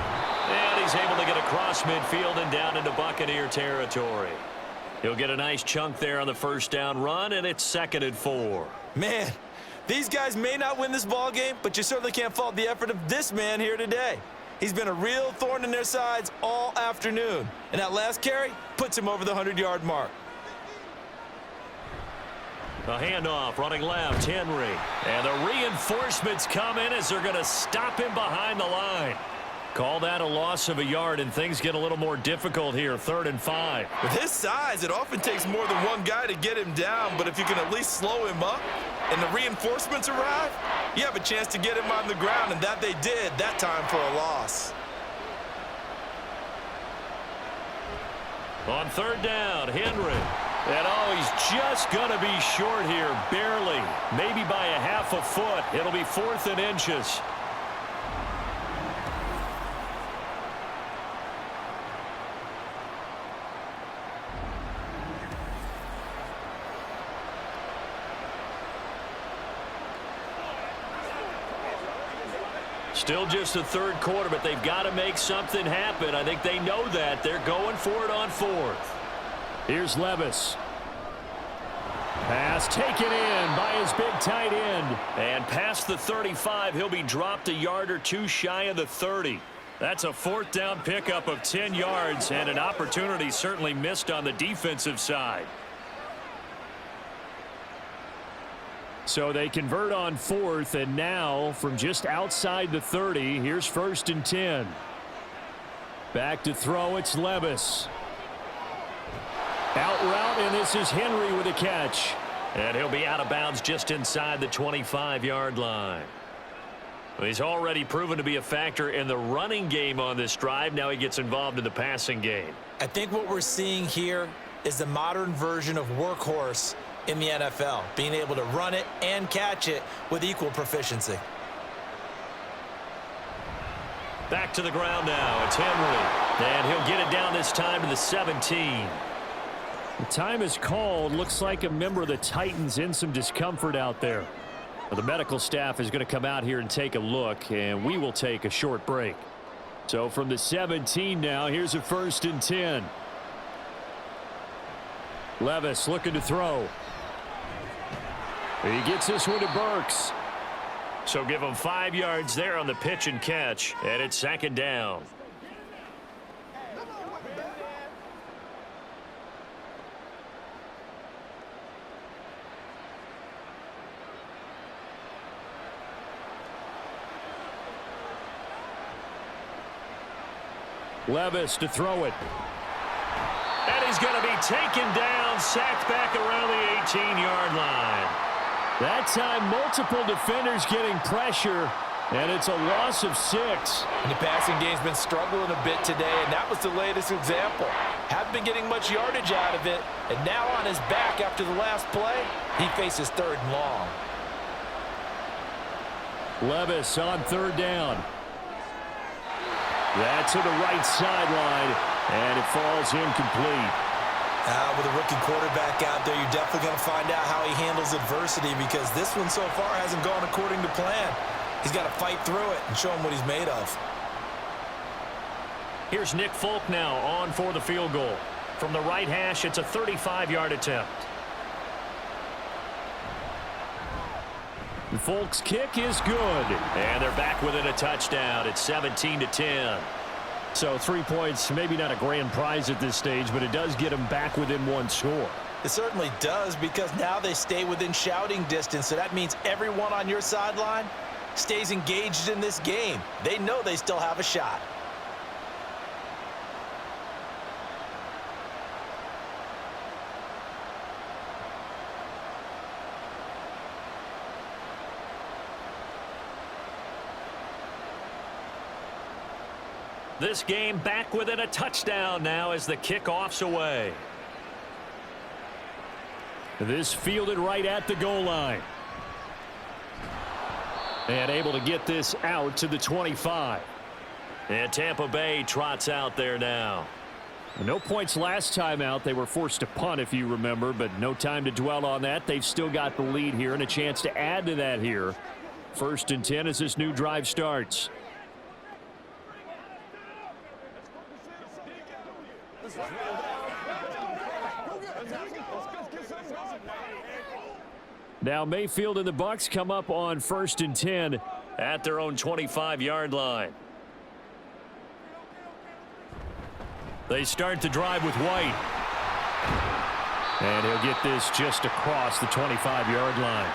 And he's able to get across midfield and down into Buccaneer territory. He'll get a nice chunk there on the first down run, and it's 2nd and 4. Man, these guys may not win this ball game, but you certainly can't fault the effort of this man here today. He's been a real thorn in their sides all afternoon. And that last carry puts him over the 100-yard mark. A handoff, running left, Henry. And the reinforcements come in as they're going to stop him behind the line. Call that a loss of a yard, and things get a little more difficult here, 3rd and 5. With his size, it often takes more than one guy to get him down, but if you can at least slow him up and the reinforcements arrive, you have a chance to get him on the ground, and that they did that time for a loss. On 3rd down, Henry. And he's just going to be short here, barely, maybe by a half a foot. It'll be 4th and inches. Still just the third quarter, but they've got to make something happen. I think they know that. They're going for it on fourth. Here's Levis. Pass taken in by his big tight end. And past the 35, he'll be dropped a yard or two shy of the 30. That's a fourth down pickup of 10 yards and an opportunity certainly missed on the defensive side. So they convert on fourth, and now from just outside the 30, here's 1st and 10. Back to throw, it's Levis. Out route, and this is Henry with a catch. And he'll be out of bounds just inside the 25-yard line. Well, he's already proven to be a factor in the running game on this drive. Now he gets involved in the passing game. I think what we're seeing here is the modern version of workhorse in the NFL, being able to run it and catch it with equal proficiency. Back to the ground now. It's Henry. And he'll get it down this time to the 17. The time is called. Looks like a member of the Titans in some discomfort out there. Well, the medical staff is going to come out here and take a look, and we will take a short break. So from the 17 now, here's a 1st and 10. Levis looking to throw. He gets this one to Burks. So give him 5 yards there on the pitch and catch, and it's 2nd down. Levis to throw it. And he's going to be taken down, sacked back around the 18-yard line. That time, multiple defenders getting pressure, and it's a loss of 6. And the passing game's been struggling a bit today, and that was the latest example. Haven't been getting much yardage out of it, and now on his back after the last play, he faces 3rd and long. Levis on 3rd down. That's to the right sideline, and it falls incomplete. With a rookie quarterback out there, you're definitely going to find out how he handles adversity, because this one so far hasn't gone according to plan. He's got to fight through it and show him what he's made of. Here's Nick Folk now on for the field goal. From the right hash, it's a 35-yard attempt. Folk's kick is good. And they're back within a touchdown. It's 17-10. So 3 points, maybe not a grand prize at this stage, but it does get them back within 1 score. It certainly does, because now they stay within shouting distance, so that means everyone on your sideline stays engaged in this game. They know they still have a shot. This game back within a touchdown now as the kickoff's away. This fielded right at the goal line. And able to get this out to the 25. And Tampa Bay trots out there now. No points last time out. They were forced to punt, if you remember, but no time to dwell on that. They've still got the lead here and a chance to add to that here. 1st and 10 as this new drive starts. Now Mayfield and the Bucs come up on 1st and 10 at their own 25-yard line. They start the drive with White. And he'll get this just across the 25-yard line.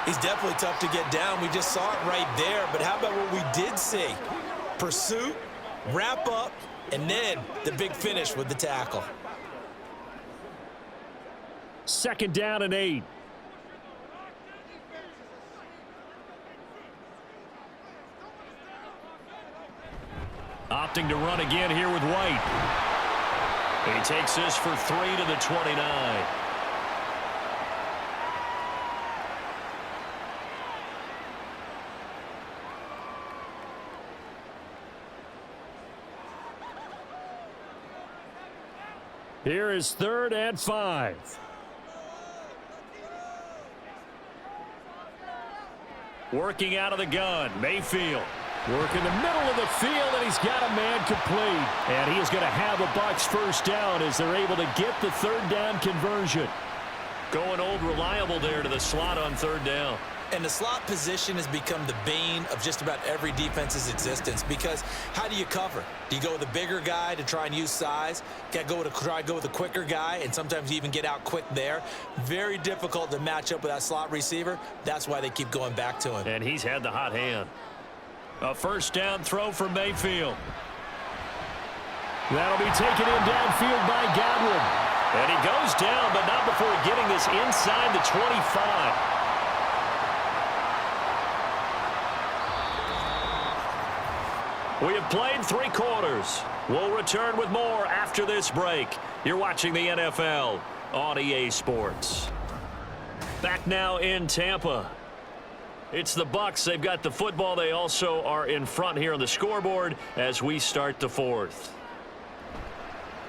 He's definitely tough to get down. We just saw it right there. But how about what we did see? Pursuit, wrap up, and then the big finish with the tackle. 2nd down and 8. Opting to run again here with White. He takes this for 3 to the 29. Here is 3rd and 5. Working out of the gun, Mayfield. Working the middle of the field, and he's got a man complete. And he is going to have a Bucs first down as they're able to get the third down conversion. Going old reliable there to the slot on third down. And the slot position has become the bane of just about every defense's existence, because how do you cover? Do you go with a bigger guy to try and use size? Got to try to go with a quicker guy, and sometimes you even get out quick there. Very difficult to match up with that slot receiver. That's why they keep going back to him. And he's had the hot hand. A first down throw for Mayfield. That'll be taken in downfield by Godwin. And he goes down, but not before getting this inside the 25. We have played 3 quarters. We'll return with more after this break. You're watching the NFL on EA Sports. Back now in Tampa. It's the Bucs. They've got the football. They also are in front here on the scoreboard as we start the 4th.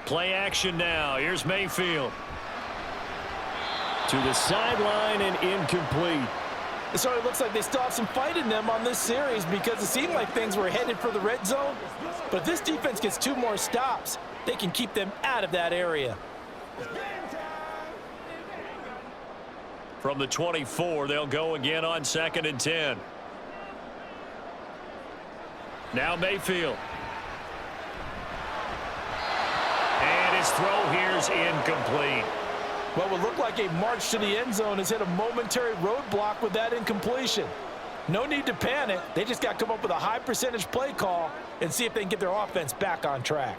Play action now. Here's Mayfield. To the sideline and incomplete. So it looks like they still have some fight in them on this series, because it seemed like things were headed for the red zone. But if this defense gets 2 more stops, they can keep them out of that area. From the 24, they'll go again on 2nd and 10. Now Mayfield. And his throw here's incomplete. What would look like a march to the end zone has hit a momentary roadblock with that incompletion. No need to panic. They just got to come up with a high percentage play call and see if they can get their offense back on track.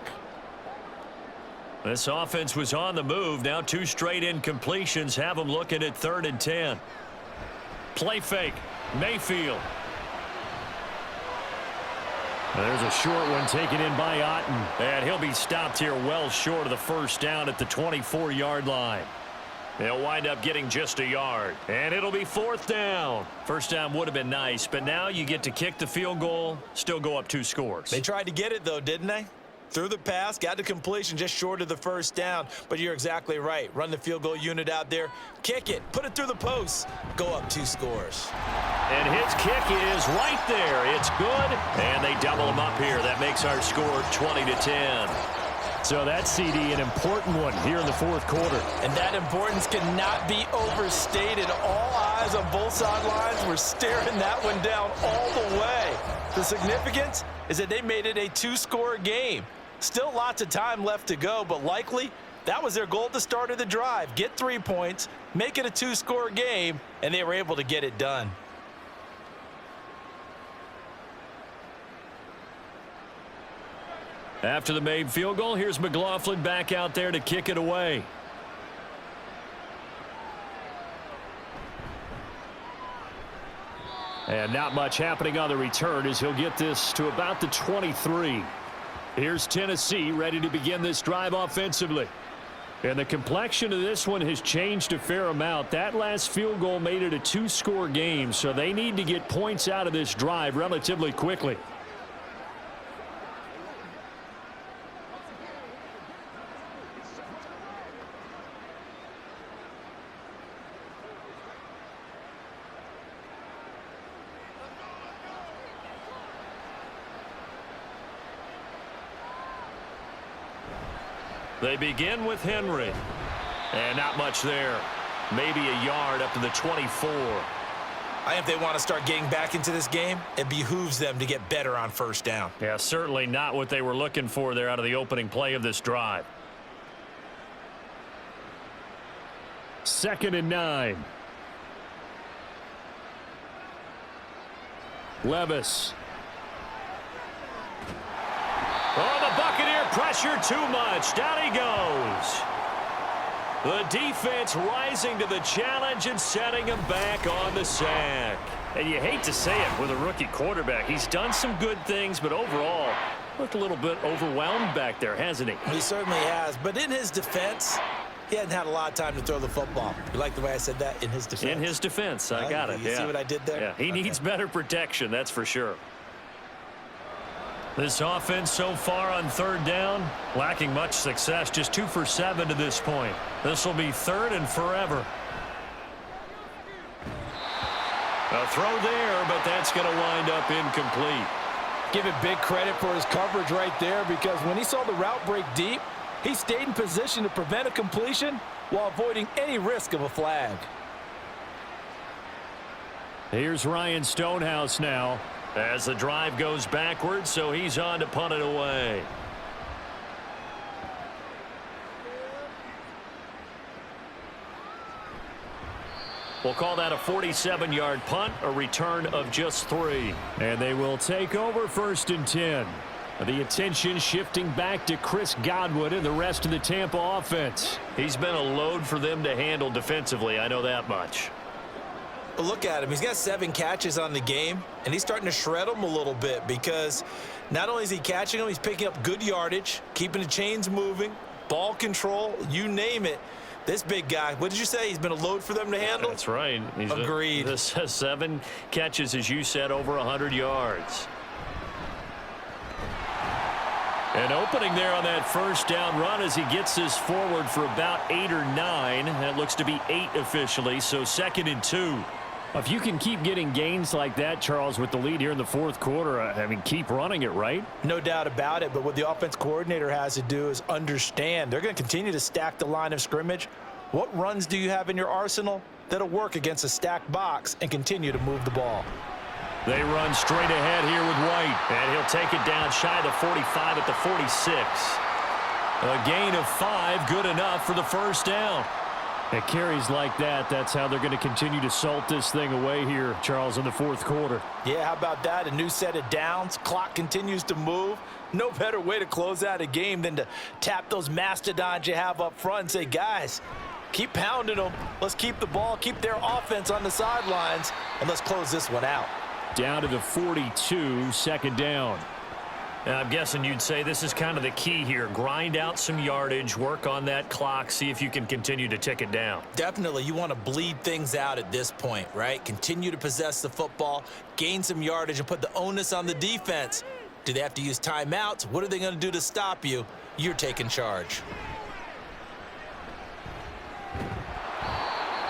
This offense was on the move. Now 2 straight incompletions have them looking at 3rd and 10. Play fake. Mayfield. There's a short one taken in by Otten. And he'll be stopped here well short of the first down at the 24-yard line. They'll wind up getting just a yard. And it'll be 4th down. First down would have been nice, but now you get to kick the field goal, still go up 2 scores. They tried to get it, though, didn't they? Threw the pass, got the completion just short of the first down. But you're exactly right. Run the field goal unit out there. Kick it. Put it through the post. Go up 2 scores. And his kick is right there. It's good. And they double him up here. That makes our score 20-10. So that CD, an important one here in the 4th quarter. And that importance cannot be overstated. All eyes on both sidelines were staring that one down all the way. The significance is that they made it a 2-score game. Still lots of time left to go, but likely that was their goal at the start of the drive. Get 3 points, make it a 2-score game, and they were able to get it done. After the made field goal, here's McLaughlin back out there to kick it away. And not much happening on the return as he'll get this to about the 23. Here's Tennessee ready to begin this drive offensively. And the complexion of this one has changed a fair amount. That last field goal made it a 2-score game, so they need to get points out of this drive relatively quickly. They begin with Henry. And not much there. Maybe a yard up to the 24. I think if they want to start getting back into this game, it behooves them to get better on first down. Yeah, certainly not what they were looking for there out of the opening play of this drive. 2nd and 9. Levis. Oh, the Buccaneer pressure too much. Down he goes. The defense rising to the challenge and setting him back on the sack. And you hate to say it with a rookie quarterback. He's done some good things, but overall, looked a little bit overwhelmed back there, hasn't he? He certainly has. But in his defense, he hasn't had a lot of time to throw the football. You like the way I said that? In his defense? In his defense. I got it. You see what I did there? Yeah, he needs better protection, that's for sure. This offense so far on 3rd down, lacking much success, just 2 for 7 to this point. This will be 3rd and forever. A throw there, but that's going to wind up incomplete. Give it big credit for his coverage right there, because when he saw the route break deep, he stayed in position to prevent a completion while avoiding any risk of a flag. Here's Ryan Stonehouse now as the drive goes backwards, so he's on to punt it away. We'll call that a 47-yard punt, a return of just 3. And they will take over 1st and 10. The attention shifting back to Chris Godwin and the rest of the Tampa offense. He's been a load for them to handle defensively, I know that much. But look at him. He's got 7 catches on the game, and he's starting to shred them a little bit, because not only is he catching them, he's picking up good yardage, keeping the chains moving, ball control, you name it. This big guy, what did you say? He's been a load for them to handle? That's right. Agreed. This has 7 catches, as you said, over 100 yards. An opening there on that first down run as he gets this forward for about 8 or 9. That looks to be 8 officially, so 2nd and 2. If you can keep getting gains like that, Charles, with the lead here in the 4th quarter, I mean, keep running it, right? No doubt about it, but what the offense coordinator has to do is understand they're going to continue to stack the line of scrimmage. What runs do you have in your arsenal that'll work against a stacked box and continue to move the ball? They run straight ahead here with White, and he'll take it down shy of the 45 at the 46. A gain of 5, good enough for the first down. It carries like that. That's how they're going to continue to salt this thing away here, Charles, in the 4th quarter. Yeah, how about that? A new set of downs. Clock continues to move. No better way to close out a game than to tap those mastodons you have up front and say, guys, keep pounding them. Let's keep the ball, keep their offense on the sidelines, and let's close this one out. Down to the 42, 2nd down. I'm guessing you'd say this is kind of the key here. Grind out some yardage, work on that clock, see if you can continue to tick it down. Definitely. You want to bleed things out at this point, right? Continue to possess the football, gain some yardage, and put the onus on the defense. Do they have to use timeouts? What are they going to do to stop you? You're taking charge.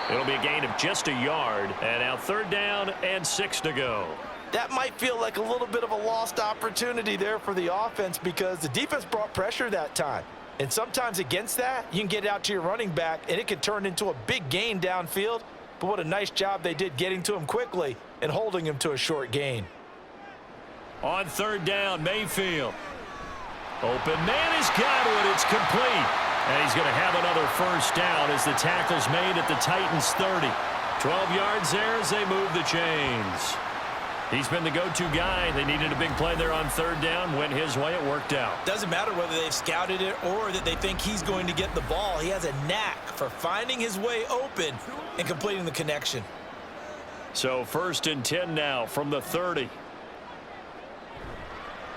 It'll be a gain of just a yard, and now 3rd down and 6 to go. That might feel like a little bit of a lost opportunity there for the offense, because the defense brought pressure that time. And sometimes against that, you can get out to your running back, and it can turn into a big gain downfield. But what a nice job they did getting to him quickly and holding him to a short gain. On 3rd down, Mayfield. Open man is Godwin. It's complete. And he's going to have another first down as the tackle's made at the Titans' 30. 12 yards there as they move the chains. He's been the go-to guy. They needed a big play there on 3rd down. Went his way. It worked out. Doesn't matter whether they've scouted it or that they think he's going to get the ball. He has a knack for finding his way open and completing the connection. So 1st and 10 now from the 30.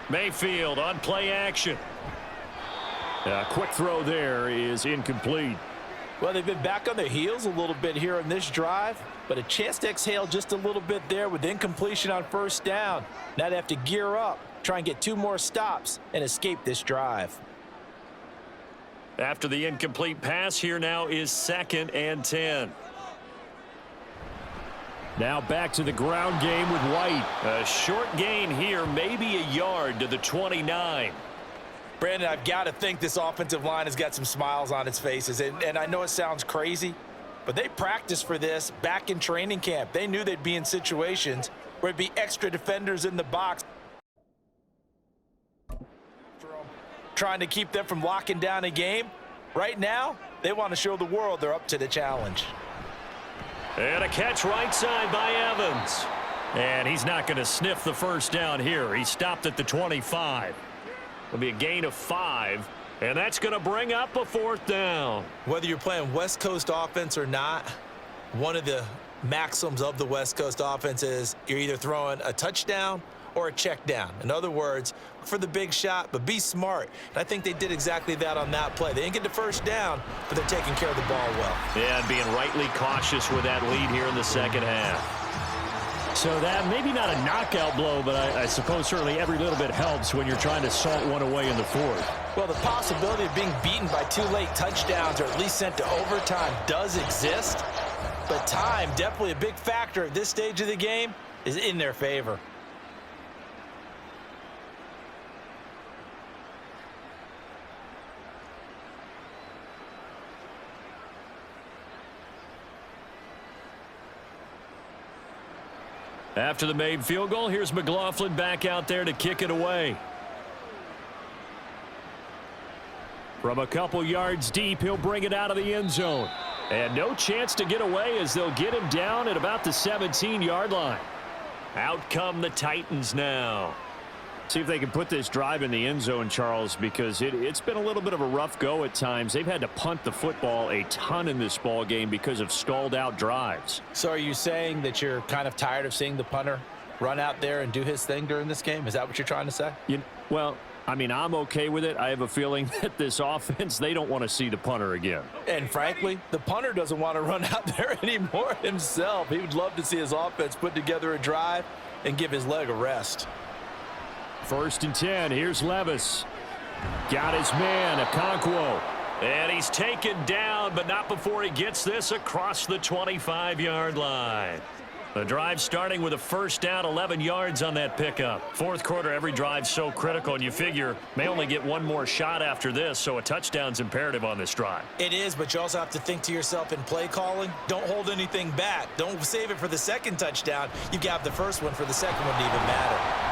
Mayfield on play action. A quick throw there is incomplete. Well, they've been back on their heels a little bit here on this drive, but a chance to exhale just a little bit there with incompletion on 1st down. Now they have to gear up, try and get 2 more stops and escape this drive. After the incomplete pass, here now is 2nd and 10. Now back to the ground game with White. A short gain here, maybe a yard to the 29. Brandon, I've got to think this offensive line has got some smiles on its faces. And I know it sounds crazy, but they practiced for this back in training camp. They knew they'd be in situations where it'd be extra defenders in the box, trying to keep them from locking down a game. Right now, they want to show the world they're up to the challenge. And a catch right side by Evans. And he's not going to sniff the first down here. He stopped at the 25. It'll be a gain of 5, and that's going to bring up a 4th down. Whether you're playing West Coast offense or not, one of the maxims of the West Coast offense is you're either throwing a touchdown or a check down. In other words, for the big shot, but be smart. And I think they did exactly that on that play. They didn't get the first down, but they're taking care of the ball well. Yeah, and being rightly cautious with that lead here in the 2nd half. So that maybe not a knockout blow, but I suppose certainly every little bit helps when you're trying to salt one away in the 4th. Well, the possibility of being beaten by 2 late touchdowns or at least sent to overtime does exist. but time, definitely a big factor at this stage of the game, is in their favor. After the made field goal, here's McLaughlin back out there to kick it away. From a couple yards deep, he'll bring it out of the end zone. And no chance to get away as they'll get him down at about the 17-yard line. Out come the Titans now. See if they can put this drive in the end zone, Charles, because it's been a little bit of a rough go at times. They've had to punt the football a ton in this ball game because of stalled out drives. So are you saying that you're kind of tired of seeing the punter run out there and do his thing during this game? Is that what you're trying to say? Well, I mean, I'm okay with it. I have a feeling that this offense, they don't want to see the punter again. And frankly, the punter doesn't want to run out there anymore himself. He would love to see his offense put together a drive and give his leg a rest. 1st and 10. Here's Levis. Got his man, Okonkwo. And he's taken down, but not before he gets this across the 25-yard line. The drive starting with a 1st down, 11 yards on that pickup. 4th quarter, every drive's so critical, and you figure may only get one more shot after this, so a touchdown's imperative on this drive. It is, but you also have to think to yourself in play calling, don't hold anything back. Don't save it for the 2nd touchdown. You got the 1st one for the 2nd one to even matter.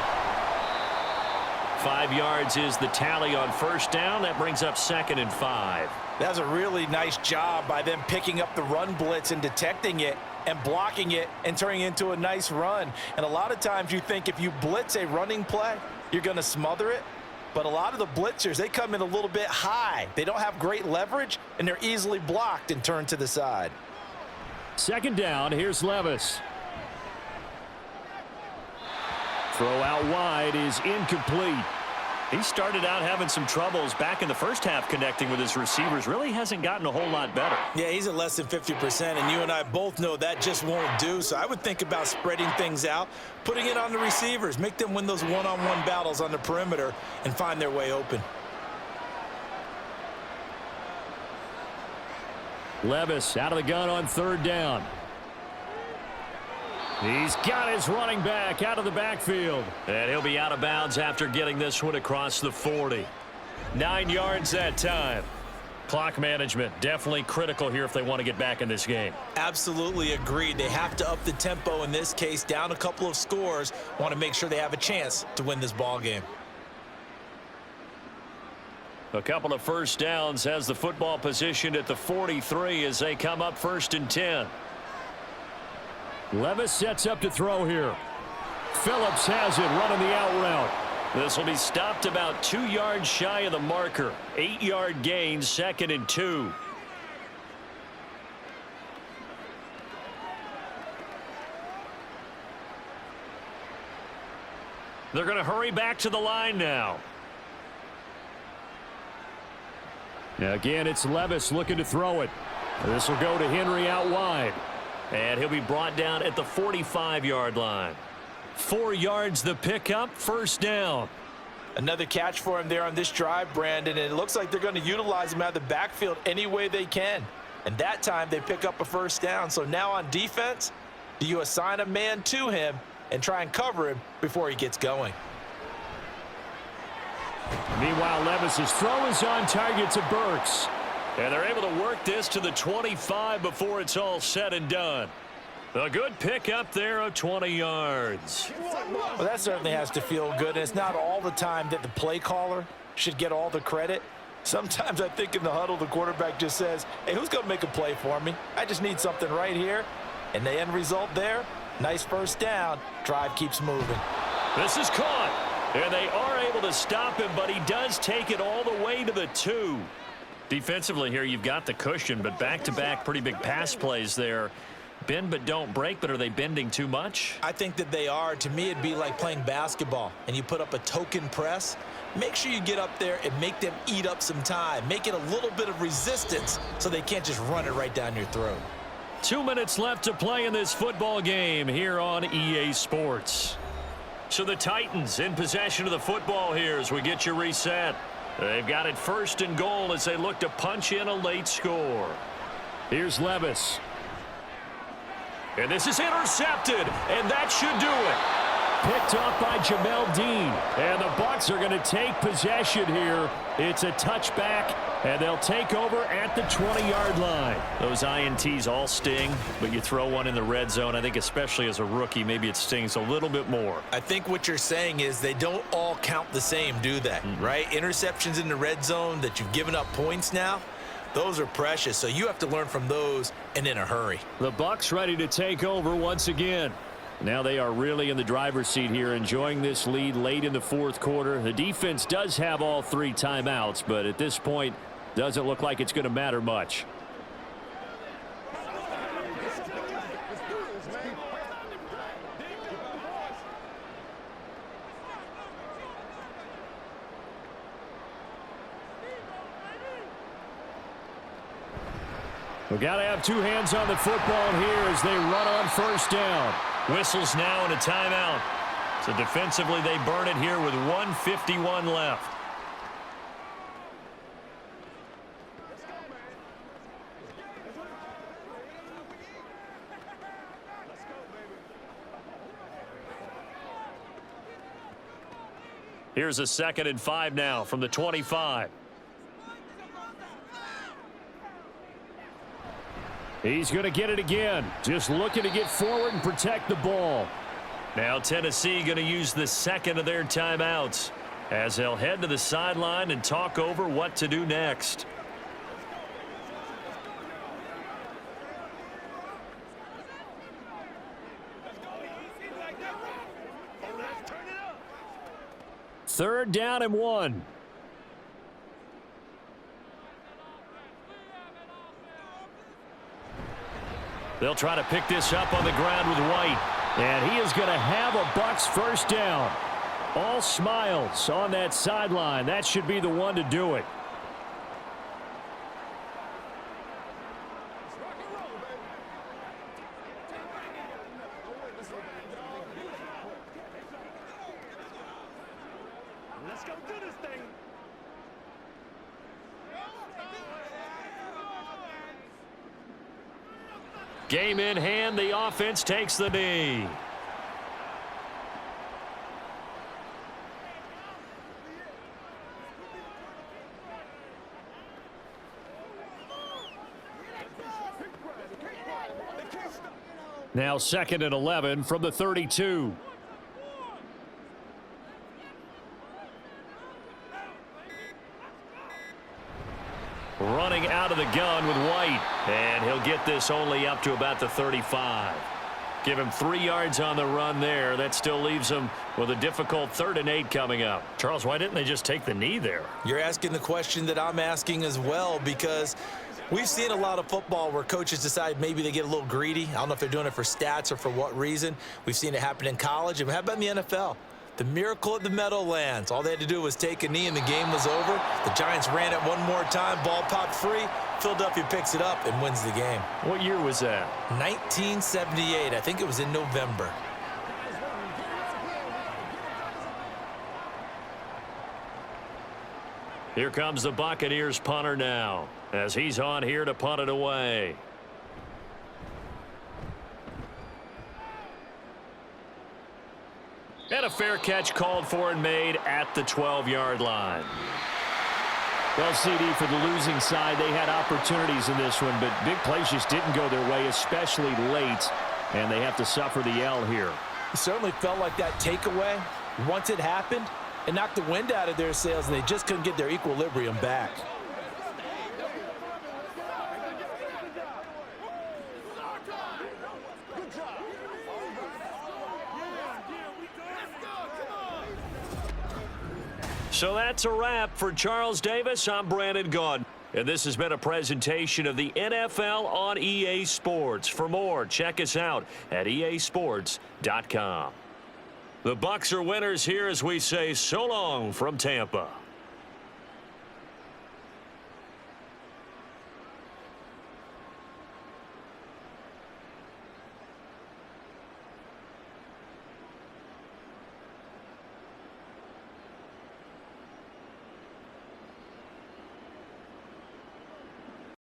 5 yards is the tally on 1st down. That brings up 2nd and 5. That was a really nice job by them picking up the run blitz and detecting it and blocking it and turning it into a nice run. And a lot of times you think if you blitz a running play, you're going to smother it. But a lot of the blitzers, they come in a little bit high. They don't have great leverage, and they're easily blocked and turned to the side. 2nd down. Here's Levis. Throw out wide is incomplete. He started out having some troubles back in the first half connecting with his receivers. Really hasn't gotten a whole lot better. Yeah, he's at less than 50%, and you and I both know that just won't do. So I would think about spreading things out, putting it on the receivers, make them win those one-on-one battles on the perimeter and find their way open. Levis out of the gun on 3rd down. He's got his running back out of the backfield. And he'll be out of bounds after getting this one across the 40. 9 yards that time. Clock management definitely critical here if they want to get back in this game. Absolutely agreed. They have to up the tempo in this case, down a couple of scores. Want to make sure they have a chance to win this ball game. A couple of 1st downs has the football positioned at the 43 as they come up 1st and 10. Levis sets up to throw here. Phillips has it running the out route. This will be stopped about 2 yards shy of the marker. 8-yard gain, 2nd and 2. They're going to hurry back to the line now. Again, it's Levis looking to throw it. This will go to Henry out wide. And he'll be brought down at the 45-yard line. 4 yards the pickup, 1st down. Another catch for him there on this drive, Brandon, and it looks like they're going to utilize him out of the backfield any way they can. And that time they pick up a 1st down. So now on defense, do you assign a man to him and try and cover him before he gets going? Meanwhile, Levis's throw is on target to Burks. And they're able to work this to the 25 before it's all said and done. A good pickup there of 20 yards. Well, that certainly has to feel good. And it's not all the time that the play caller should get all the credit. Sometimes I think in the huddle, the quarterback just says, hey, who's going to make a play for me? I just need something right here. And the end result there, nice 1st down. Drive keeps moving. This is caught. And they are able to stop him, but he does take it all the way to the 2. Defensively here, you've got the cushion, but back-to-back pretty big pass plays there. Bend but don't break, but are they bending too much? I think that they are. To me, it'd be like playing basketball, and you put up a token press. Make sure you get up there and make them eat up some time. Make it a little bit of resistance so they can't just run it right down your throat. 2 minutes left to play in this football game here on EA Sports. So the Titans in possession of the football here as we get you reset. They've got it 1st and goal as they look to punch in a late score. Here's Levis. And this is intercepted, and that should do it. Picked off by Jamel Dean. And the Bucs are going to take possession here. It's a touchback, and they'll take over at the 20-yard line. Those INTs all sting, but you throw one in the red zone. I think especially as a rookie, maybe it stings a little bit more. I think what you're saying is they don't all count the same, do they? Right? Interceptions in the red zone that you've given up points now, those are precious. So you have to learn from those and in a hurry. The Bucs ready to take over once again. Now they are really in the driver's seat here, enjoying this lead late in the fourth quarter. The defense does have all 3 timeouts, but at this point, doesn't look like it's going to matter much. We've got to have 2 hands on the football here as they run on first down. Whistles now and a timeout. So defensively, they burn it here with 1:51 left. Here's a 2nd and 5 now from the 25. He's going to get it again. Just looking to get forward and protect the ball. Now Tennessee going to use the 2nd of their timeouts as they'll head to the sideline and talk over what to do next. Third down and 1. They'll try to pick this up on the ground with White. And he is going to have a Bucs first down. All smiles on that sideline. That should be the one to do it. Let's go do this thing. Game in hand, the offense takes the knee. Now 2nd and 11 from the 32. Running out of the gun with White. And he'll get this only up to about the 35. Give him 3 yards on the run there. That still leaves him with a difficult 3rd and 8 coming up. Charles, why didn't they just take the knee there? You're asking the question that I'm asking as well, because we've seen a lot of football where coaches decide maybe they get a little greedy. I don't know if they're doing it for stats or for what reason. We've seen it happen in college. And how about in the NFL? The miracle at the Meadowlands. All they had to do was take a knee and the game was over. The Giants ran it one more time. Ball popped free. Philadelphia picks it up and wins the game. What year was that? 1978. I think it was in November. Here comes the Buccaneers punter now as he's on here to punt it away. And a fair catch called for and made at the 12-yard line. Well, CD, for the losing side, they had opportunities in this one, but big plays just didn't go their way, especially late, and they have to suffer the L here. It certainly felt like that takeaway, once it happened, it knocked the wind out of their sails, and they just couldn't get their equilibrium back. So that's a wrap for Charles Davis. I'm Brandon Gaudin. And this has been a presentation of the NFL on EA Sports. For more, check us out at easports.com. The Bucs are winners here as we say so long from Tampa.